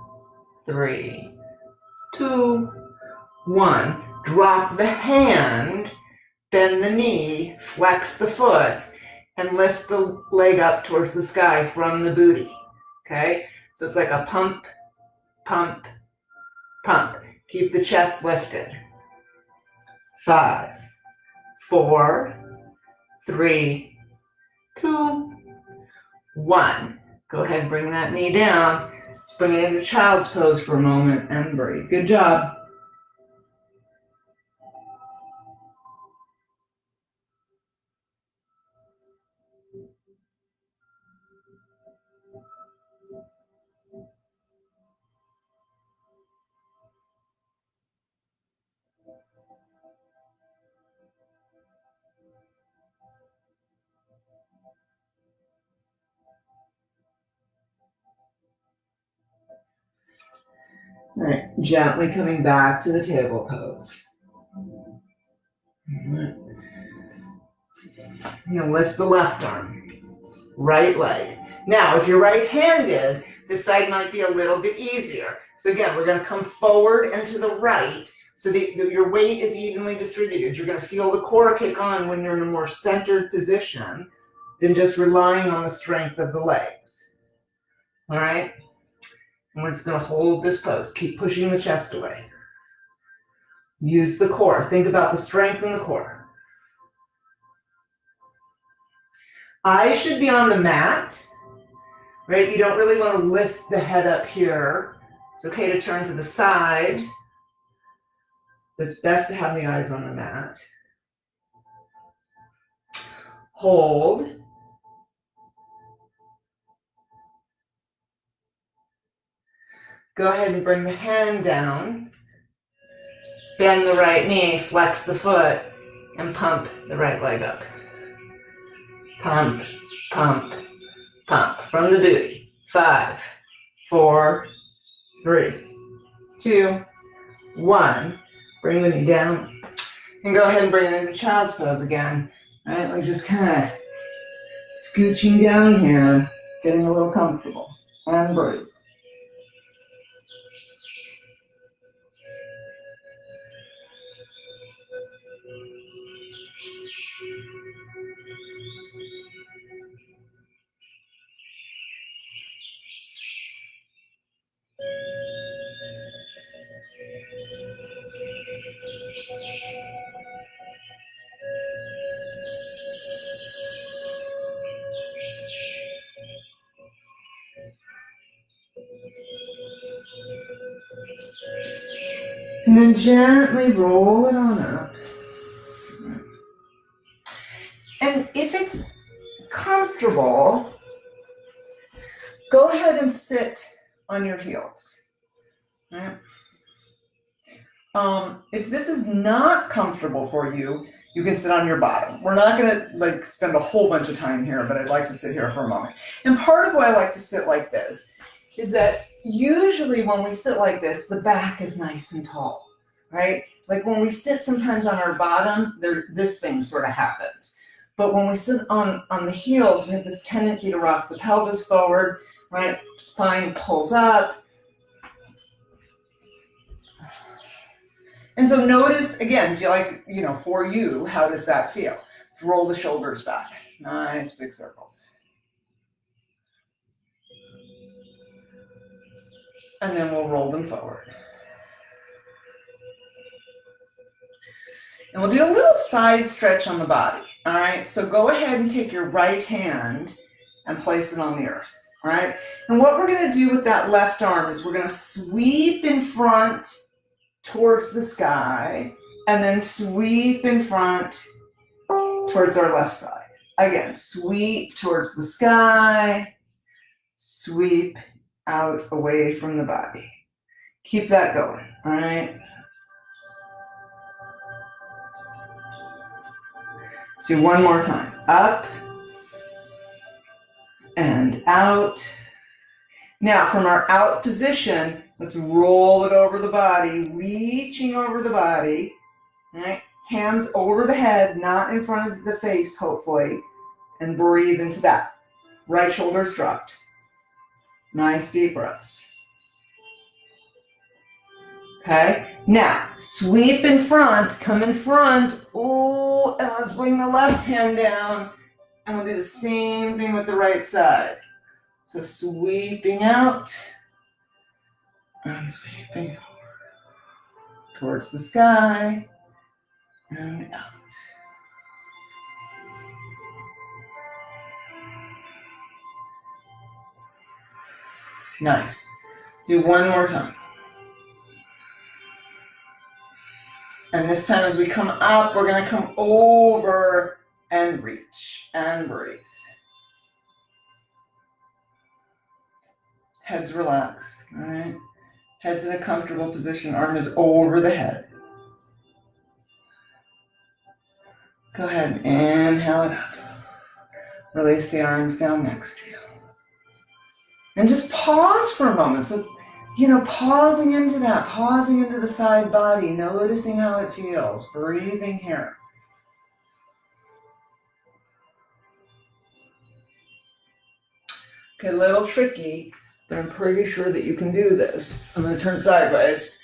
3, 2, 1. Drop the hand, bend the knee, flex the foot, and lift the leg up towards the sky from the booty. Okay? So it's like a pump, pump, pump. Keep the chest lifted. 5, 4, 3, 2, 1. Go ahead and bring that knee down. Let's bring it into child's pose for a moment and breathe. Good job. right, gently coming back to the table pose. Now lift the left arm, right leg. Now, if you're right-handed, this side might be a little bit easier. So again, we're gonna come forward and to the right so that your weight is evenly distributed. You're gonna feel the core kick on when you're in a more centered position than just relying on the strength of the legs. All right? And we're just gonna hold this pose. Keep pushing the chest away. Use the core. Think about the strength in the core. Eyes should be on the mat, right? You don't really want to lift the head up here. It's okay to turn to the side. But it's best to have the eyes on the mat. Hold. Go ahead and bring the hand down. Bend the right knee, flex the foot, and pump the right leg up. Pump, pump, pump from the booty. 5, 4, 3, 2, 1. Bring the knee down. And go ahead and bring it into child's pose again. All right, like just kind of scooching down here, getting a little comfortable. And breathe. And then gently roll it on up. And if it's comfortable, go ahead and sit on your heels. Right? If this is not comfortable for you, you can sit on your bottom. We're not gonna spend a whole bunch of time here, but I'd like to sit here for a moment. And part of why I like to sit like this is that usually when we sit like this, the back is nice and tall, right? Like when we sit sometimes on our bottom, this thing sort of happens. But when we sit on the heels, we have this tendency to rock the pelvis forward, right? Spine pulls up. And so notice, again, for you, how does that feel? Let's roll the shoulders back. Nice big circles. And then we'll roll them forward. And we'll do a little side stretch on the body, all right? So go ahead and take your right hand and place it on the earth, all right? And what we're gonna do with that left arm is we're gonna sweep in front towards the sky, and then sweep in front towards our left side. Again, sweep towards the sky, sweep out away from the body. Keep that going, all right? So one more time. Up and out. Now from our out position, let's roll it over the body, reaching over the body, all right? Hands over the head, not in front of the face, hopefully, and breathe into that. Right shoulder's dropped. Nice deep breaths. Okay, now sweep in front, come in front. Oh, and let's bring the left hand down, and we'll do the same thing with the right side. So sweeping out and sweeping forward towards the sky and out. Nice. Do one more time. And this time as we come up, we're gonna come over and reach and breathe. Head's relaxed, all right? Head's in a comfortable position, arm is over the head. Go ahead and inhale it up. Release the arms down next to you. And just pause for a moment. So You know, pausing into that, pausing into the side body, noticing how it feels, breathing here. Okay, a little tricky, but I'm pretty sure that you can do this. I'm going to turn sideways.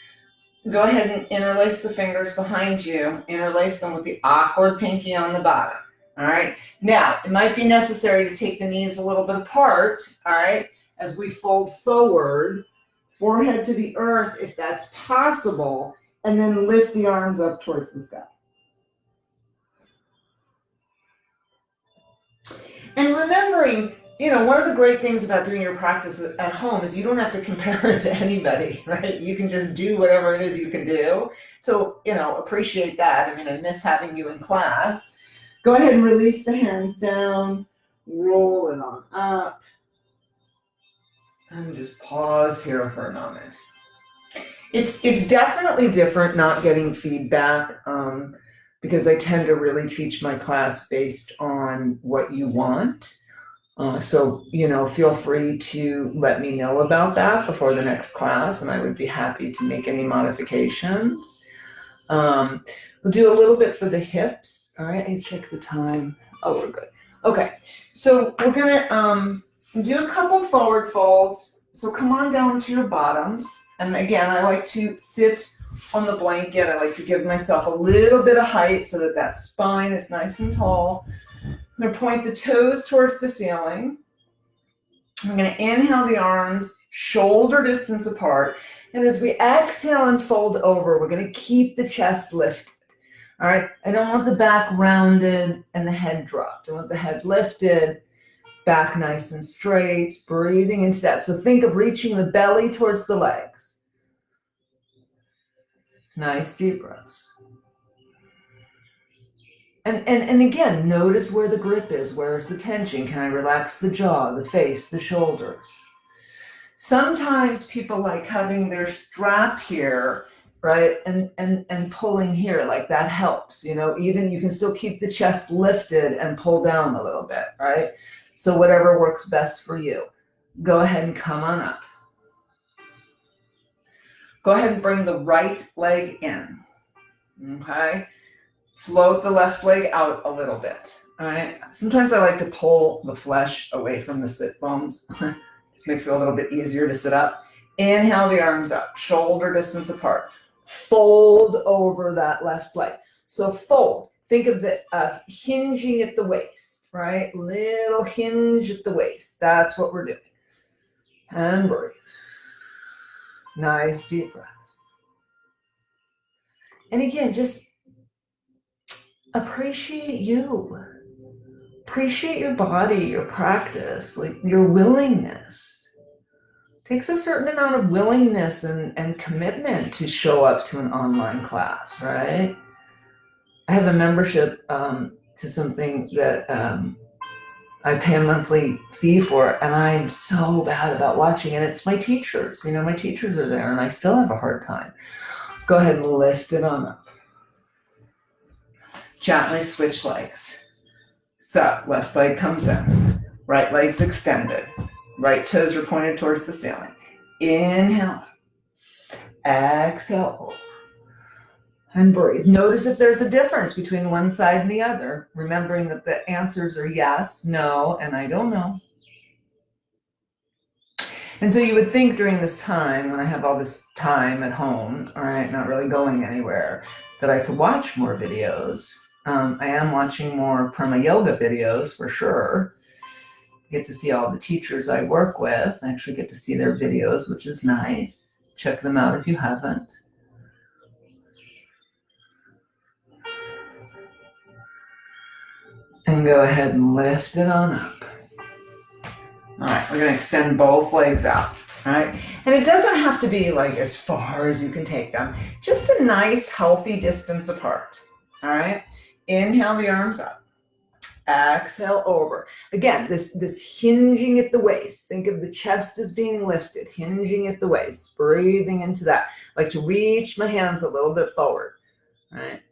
Go ahead and interlace the fingers behind you. Interlace them with the awkward pinky on the bottom. All right. Now, it might be necessary to take the knees a little bit apart. All right. As we fold forward, forehead to the earth, if that's possible, and then lift the arms up towards the sky. And remembering, you know, one of the great things about doing your practice at home is you don't have to compare it to anybody, right? You can just do whatever it is you can do. So, you know, appreciate that. I mean, I miss having you in class. Go ahead and release the hands down, roll it on up. And just pause here for a moment. It's definitely different not getting feedback because I tend to really teach my class based on what you want. So, you know, feel free to let me know about that before the next class, and I would be happy to make any modifications. We'll do a little bit for the hips. All right, let's check the time. Oh, we're good. Okay, so we're gonna do a couple forward folds. So come on down to your bottoms. And again, I like to sit on the blanket. I like to give myself a little bit of height so that that spine is nice and tall. I'm going to point the toes towards the ceiling. I'm going to inhale the arms, shoulder distance apart. And as we exhale and fold over, we're going to keep the chest lifted. All right. I don't want the back rounded and the head dropped. I want the head lifted, back nice and straight, breathing into that. So think of reaching the belly towards the legs. Nice deep breaths. And again, notice where the grip is. Where is the tension? Can I relax the jaw, the face, the shoulders? Sometimes people like having their strap here, right? And pulling here, like that helps. You know, even you can still keep the chest lifted and pull down a little bit, right? So whatever works best for you. Go ahead and come on up. Go ahead and bring the right leg in, okay? Float the left leg out a little bit, all right? Sometimes I like to pull the flesh away from the sit bones. Just makes it a little bit easier to sit up. Inhale the arms up, shoulder distance apart. Fold over that left leg. So fold, think of the hinging at the waist, right? Little hinge at the waist, that's what we're doing. And breathe. Nice deep breaths. And again, just appreciate you. Appreciate your body, your practice, like your willingness. It takes a certain amount of willingness and commitment to show up to an online class, right? I have a membership to something that I pay a monthly fee for, and I'm so bad about watching, and it's my teachers. You know, my teachers are there, and I still have a hard time. Go ahead and lift it on up. Gently switch legs. So, left leg comes in. Right leg's extended. Right toes are pointed towards the ceiling. Inhale. Exhale over. And breathe. Notice if there's a difference between one side and the other, remembering that the answers are yes, no, and I don't know. And so you would think during this time, when I have all this time at home, all right, not really going anywhere, that I could watch more videos. I am watching more Prema Yoga videos for sure. Get to see all the teachers I work with. I actually get to see their videos, which is nice. Check them out if you haven't. And go ahead and lift it on up. All right, we're gonna extend both legs out, all right? And it doesn't have to be like as far as you can take them, just a nice healthy distance apart, all right? Inhale the arms up, exhale over. Again, this hinging at the waist, think of the chest as being lifted, hinging at the waist, breathing into that. I like to reach my hands a little bit forward, all right?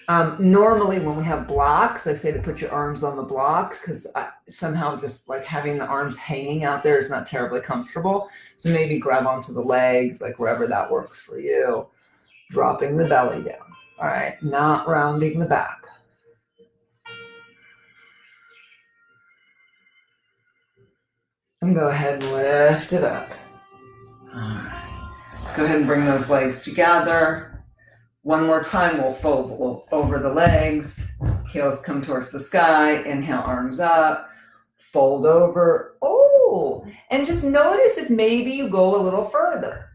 Normally when we have blocks, I say to put your arms on the blocks because somehow just like having the arms hanging out there is not terribly comfortable. So maybe grab onto the legs, like wherever that works for you. Dropping the belly down. All right, not rounding the back. And go ahead and lift it up. All right. Go ahead and bring those legs together. One more time, we'll fold over the legs. Heels come towards the sky. Inhale, arms up. Fold over. Oh, and just notice if maybe you go a little further.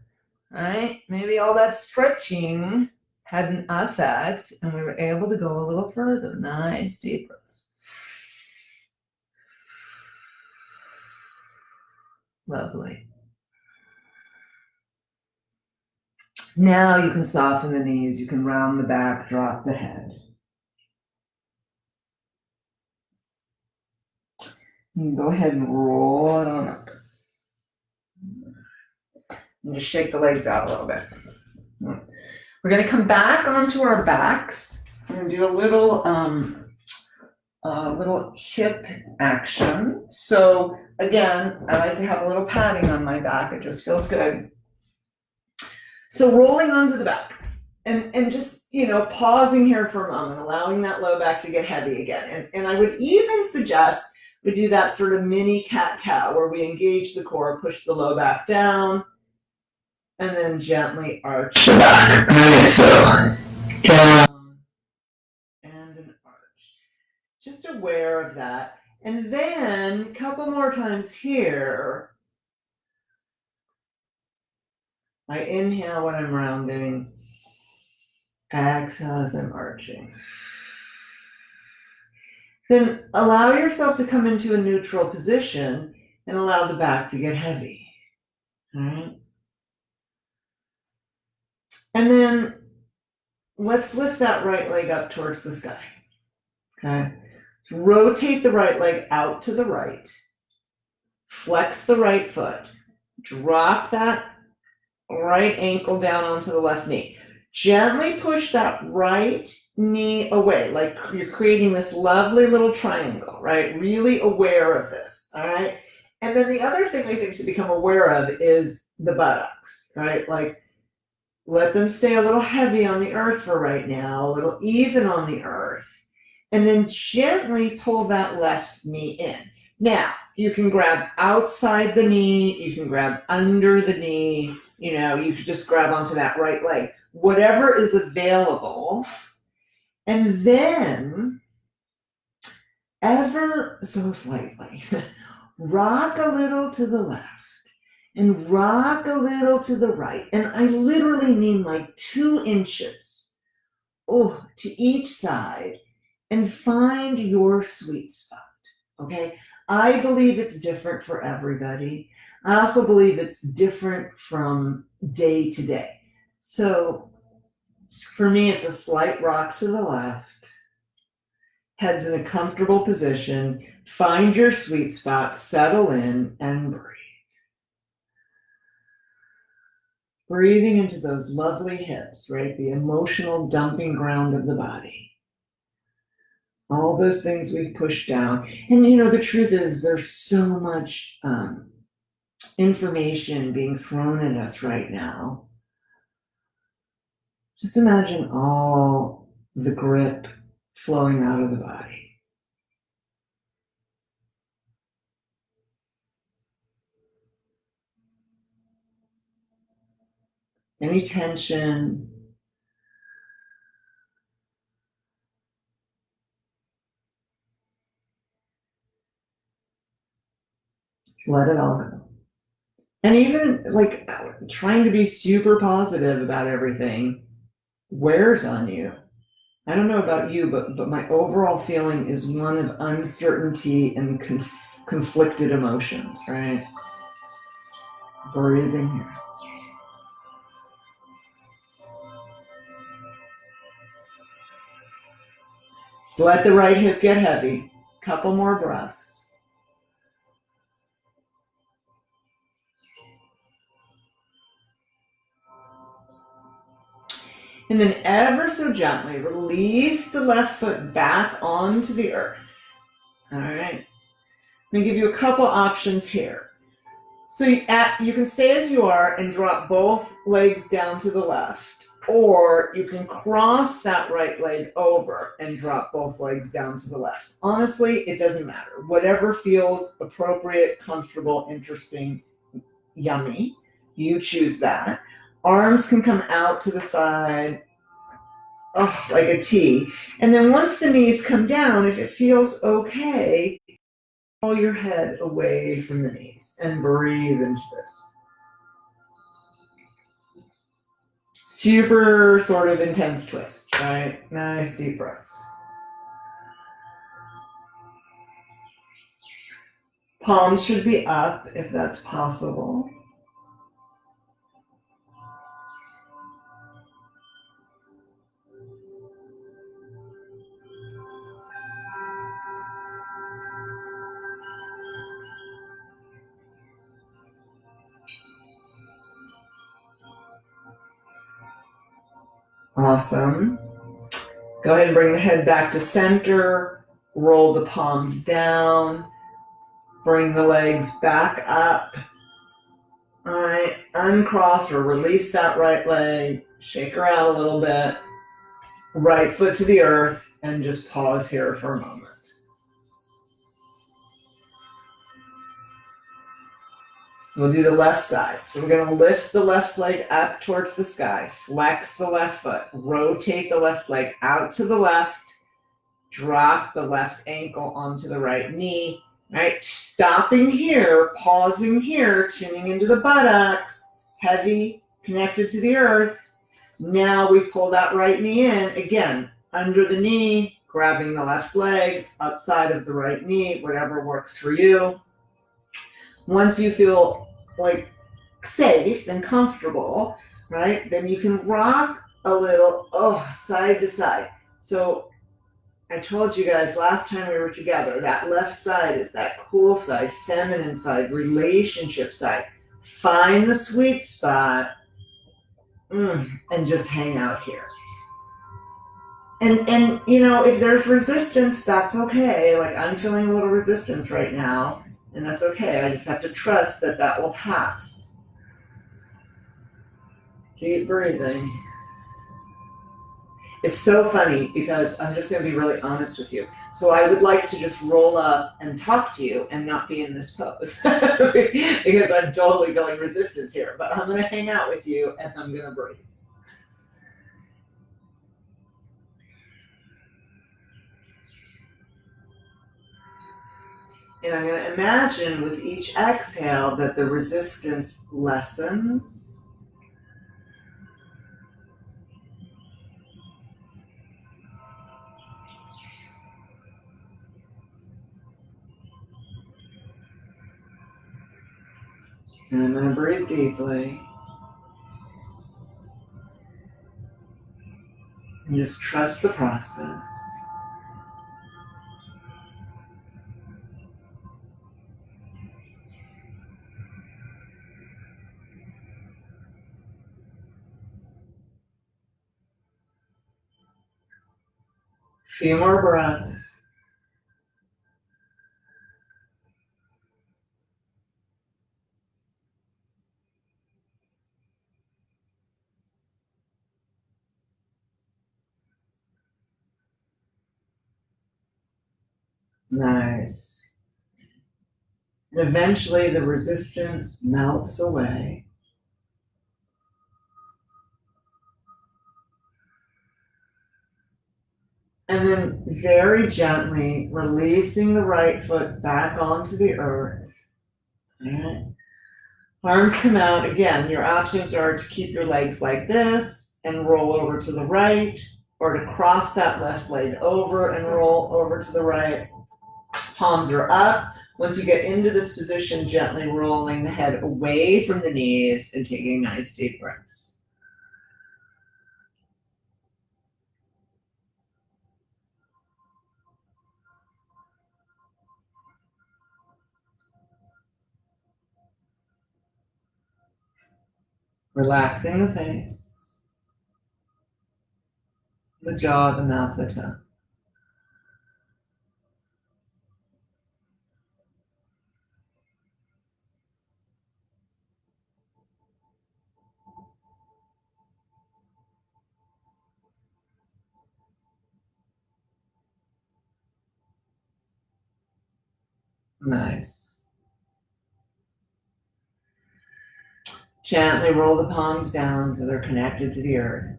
All right? Maybe all that stretching had an effect and we were able to go a little further. Nice deep breaths. Lovely. Now you can soften the knees, you can round the back, drop the head. You can go ahead and roll it on up. And just shake the legs out a little bit. We're going to come back onto our backs. We're going to do a little hip action. So again, I like to have a little padding on my back. It just feels good. So rolling onto the back and just, pausing here for a moment, allowing that low back to get heavy again. And I would even suggest we do that sort of mini cat-cow where we engage the core, push the low back down, and then gently arch the back. Right, so down and an arch. Just aware of that. And then a couple more times here. I inhale when I'm rounding. Exhale as I'm arching. Then allow yourself to come into a neutral position and allow the back to get heavy. All right. And then let's lift that right leg up towards the sky. Okay. So rotate the right leg out to the right. Flex the right foot. Drop that right ankle down onto the left knee. Gently push that right knee away, like you're creating this lovely little triangle, right? Really aware of this, all right? And then the other thing we think to become aware of is the buttocks, right? Like let them stay a little heavy on the earth for right now, a little even on the earth, and then gently pull that left knee in. Now, you can grab outside the knee, you can grab under the knee, you could just grab onto that right leg, whatever is available. And then, ever so slightly, rock a little to the left and rock a little to the right. And I literally mean like 2 inches, to each side, and find your sweet spot, okay? I believe it's different for everybody. I also believe it's different from day to day. So for me, it's a slight rock to the left, head's in a comfortable position, find your sweet spot, settle in, and breathe. Breathing into those lovely hips, right? The emotional dumping ground of the body. All those things we've pushed down. And the truth is there's so much information being thrown at us right now. Just imagine all the grip flowing out of the body. Any tension, let it all go. And even like trying to be super positive about everything wears on you. I don't know about you, but my overall feeling is one of uncertainty and conflicted emotions, right? Breathing here. So let the right hip get heavy. Couple more breaths. And then ever so gently release the left foot back onto the earth. All right. I'm going to give you a couple options here. So you can stay as you are and drop both legs down to the left, or you can cross that right leg over and drop both legs down to the left. Honestly, it doesn't matter. Whatever feels appropriate, comfortable, interesting, yummy, you choose that. Arms can come out to the side, like a T. And then once the knees come down, if it feels okay, pull your head away from the knees and breathe into this. Super sort of intense twist, right? Nice deep breaths. Palms should be up if that's possible. Awesome. Go ahead and bring the head back to center. Roll the palms down. Bring the legs back up. All right, uncross or release that right leg. Shake her out a little bit. Right foot to the earth, and just pause here for a moment. We'll do the left side. So we're going to lift the left leg up towards the sky, flex the left foot, rotate the left leg out to the left, drop the left ankle onto the right knee, right? Stopping here, pausing here, tuning into the buttocks, heavy, connected to the earth. Now we pull that right knee in, again, under the knee, grabbing the left leg, outside of the right knee, whatever works for you. Once you feel like safe and comfortable, right, then you can rock a little, side to side. So I told you guys last time we were together, that left side is that cool side, feminine side, relationship side. Find the sweet spot and just hang out here. And you know, if there's resistance, that's okay. Like I'm feeling a little resistance right now. And that's okay. I just have to trust that that will pass. Deep breathing. It's so funny because I'm just going to be really honest with you. So I would like to just roll up and talk to you and not be in this pose because I'm totally feeling resistance here. But I'm going to hang out with you and I'm going to breathe. And I'm going to imagine with each exhale that the resistance lessens. And I'm going to breathe deeply. And just trust the process. Few more breaths. Nice. And eventually the resistance melts away. And then very gently releasing the right foot back onto the earth. All right. Arms come out. Again, your options are to keep your legs like this and roll over to the right, or to cross that left leg over and roll over to the right. Palms are up. Once you get into this position, gently rolling the head away from the knees and taking nice deep breaths. Relaxing the face. The jaw, the mouth, the tongue. Nice. Gently roll the palms down so they're connected to the earth.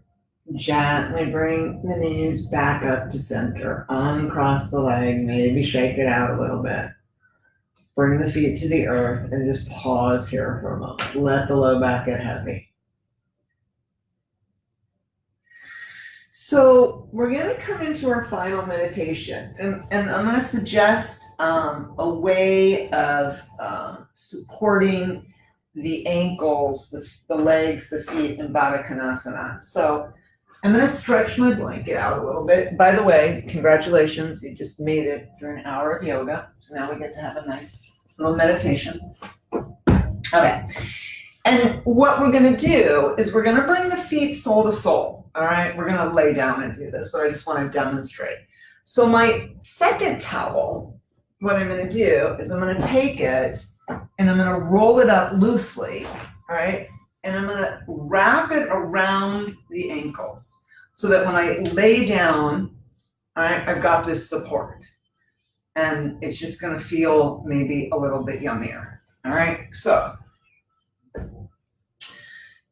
Gently bring the knees back up to center. Uncross the leg, maybe shake it out a little bit. Bring the feet to the earth and just pause here for a moment. Let the low back get heavy. So we're going to come into our final meditation, and I'm going to suggest a way of supporting the ankles, the legs, the feet in Baddha Konasana. So I'm going to stretch my blanket out a little bit. By the way, congratulations, you just made it through an hour of yoga. So now we get to have a nice little meditation. Okay. And what we're going to do is we're going to bring the feet soul to soul. All right. We're going to lay down and do this, but I just want to demonstrate. So my second towel, what I'm going to do is I'm going to take it and I'm going to roll it up loosely. All right. And I'm going to wrap it around the ankles so that when I lay down, all right, I've got this support. And it's just going to feel maybe a little bit yummier. All right. So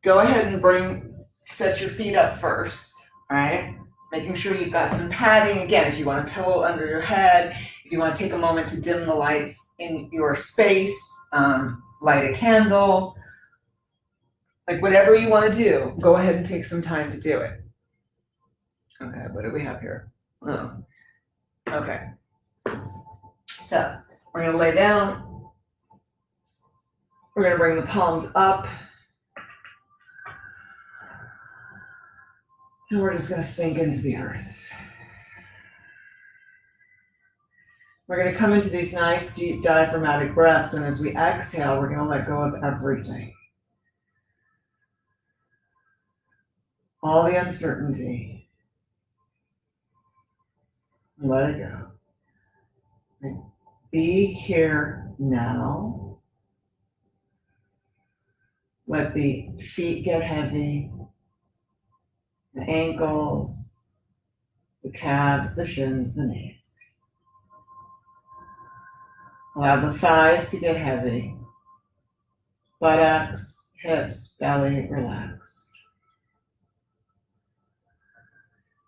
go ahead and set your feet up first, all right? Making sure you've got some padding. Again, if you want a pillow under your head, if you want to take a moment to dim the lights in your space, light a candle, like whatever you want to do, go ahead and take some time to do it. Okay, what do we have here? Oh, okay. So we're going to lay down. We're going to bring the palms up. And we're just going to sink into the earth. We're going to come into these nice, deep diaphragmatic breaths. And as we exhale, we're going to let go of everything. All the uncertainty. Let it go. Be here now. Let the feet get heavy. The ankles, the calves, the shins, the knees. Allow the thighs to get heavy. Buttocks, hips, belly relaxed.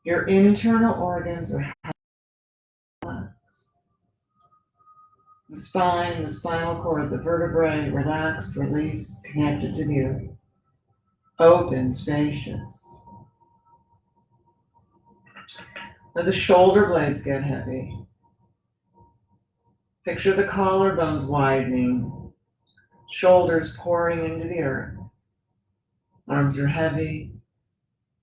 Your internal organs are relaxed. The spine, the spinal cord, the vertebrae, relaxed, released, connected to the earth. Open, spacious. Let the shoulder blades get heavy. Picture the collarbones widening, shoulders pouring into the earth. Arms are heavy,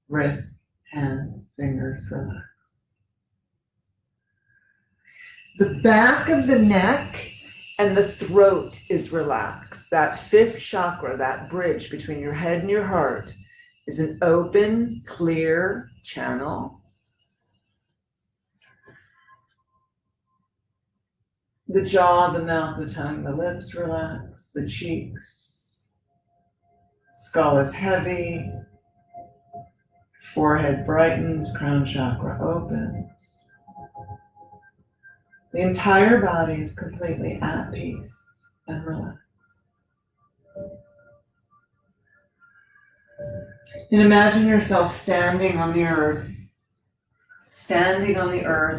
wrists, hands, fingers relax. The back of the neck and the throat is relaxed. That fifth chakra, that bridge between your head and your heart, is an open, clear channel. The jaw, the mouth, the tongue, the lips relax, the cheeks. Skull is heavy. Forehead brightens, crown chakra opens. The entire body is completely at peace and relaxed. And imagine yourself standing on the earth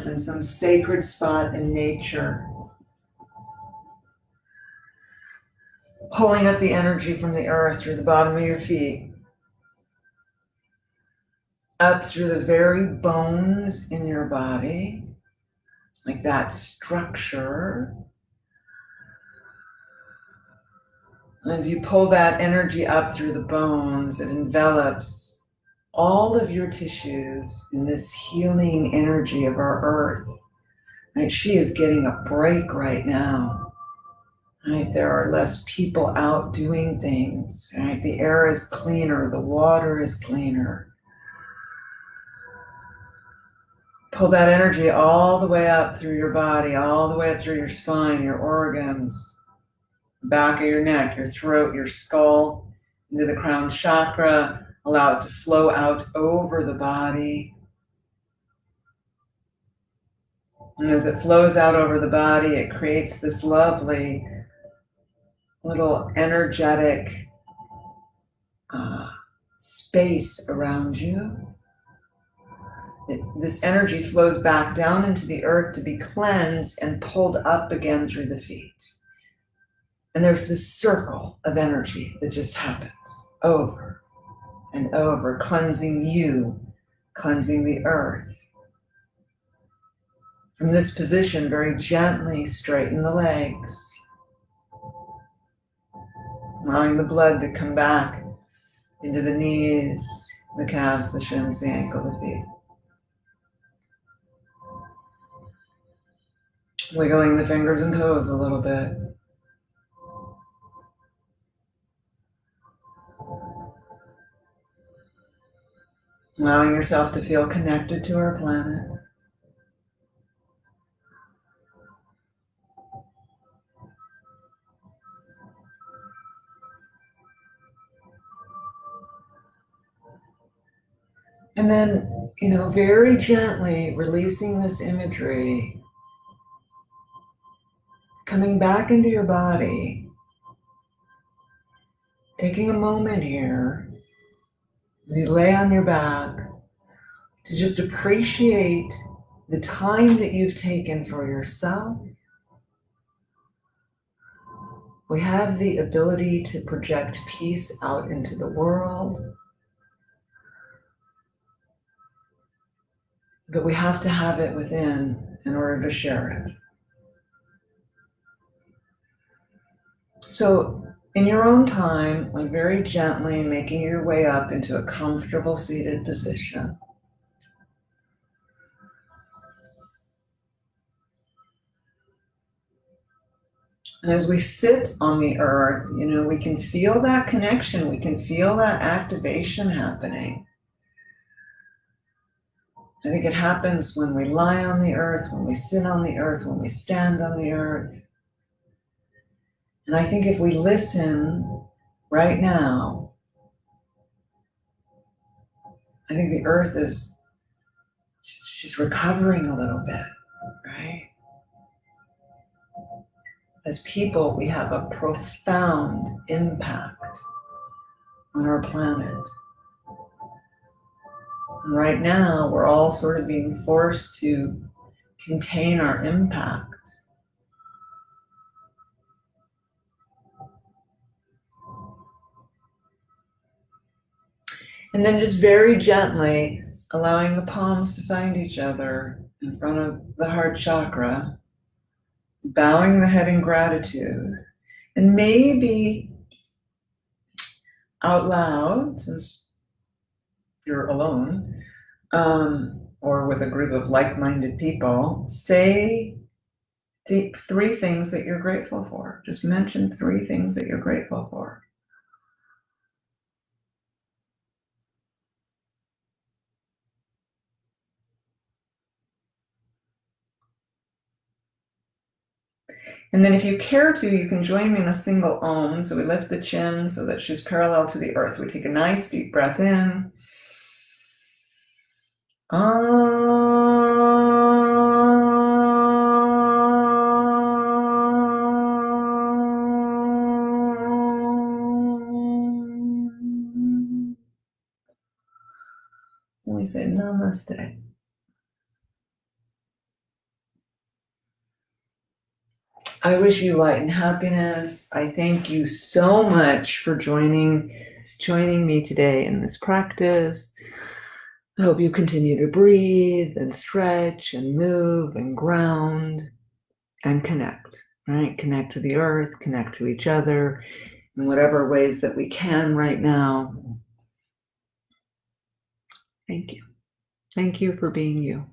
in some sacred spot in nature. Pulling up the energy from the earth through the bottom of your feet, up through the very bones in your body, like that structure. As you pull that energy up through the bones, it envelops all of your tissues in this healing energy of our earth. Right? She is getting a break right now. Right, there are less people out doing things. Right, the air is cleaner, the water is cleaner. Pull that energy all the way up through your body, all the way up through your spine, your organs, back of your neck, your throat, your skull, into the crown chakra. Allow it to flow out over the body. And as it flows out over the body, it creates this lovely little energetic space around you. This energy flows back down into the earth to be cleansed and pulled up again through the feet. And there's this circle of energy that just happens over and over, cleansing you, cleansing the earth. From this position, very gently straighten the legs, allowing the blood to come back into the knees, the calves, the shins, the ankle, the feet. Wiggling the fingers and toes a little bit. Allowing yourself to feel connected to our planet. And then, very gently releasing this imagery, coming back into your body, taking a moment here as you lay on your back to just appreciate the time that you've taken for yourself. We have the ability to project peace out into the world, but we have to have it within in order to share it. So in your own time, very gently making your way up into a comfortable seated position. And as we sit on the earth, we can feel that connection. We can feel that activation happening. I think it happens when we lie on the earth, when we sit on the earth, when we stand on the earth. And I think if we listen right now, I think the earth she's recovering a little bit, right? As people, we have a profound impact on our planet. And right now, we're all sort of being forced to contain our impact. And then just very gently allowing the palms to find each other in front of the heart chakra, bowing the head in gratitude, and maybe out loud, since you're alone, or with a group of like-minded people, say the 3 things that you're grateful for. Just mention 3 things that you're grateful for. And then if you care to, you can join me in a single Om. So we lift the chin so that she's parallel to the earth. We take a nice deep breath in. And we say namaste. I wish you light and happiness. I thank you so much for joining me today in this practice. I hope you continue to breathe and stretch and move and ground and connect, right? Connect to the earth, connect to each other in whatever ways that we can right now. Thank you. Thank you for being you.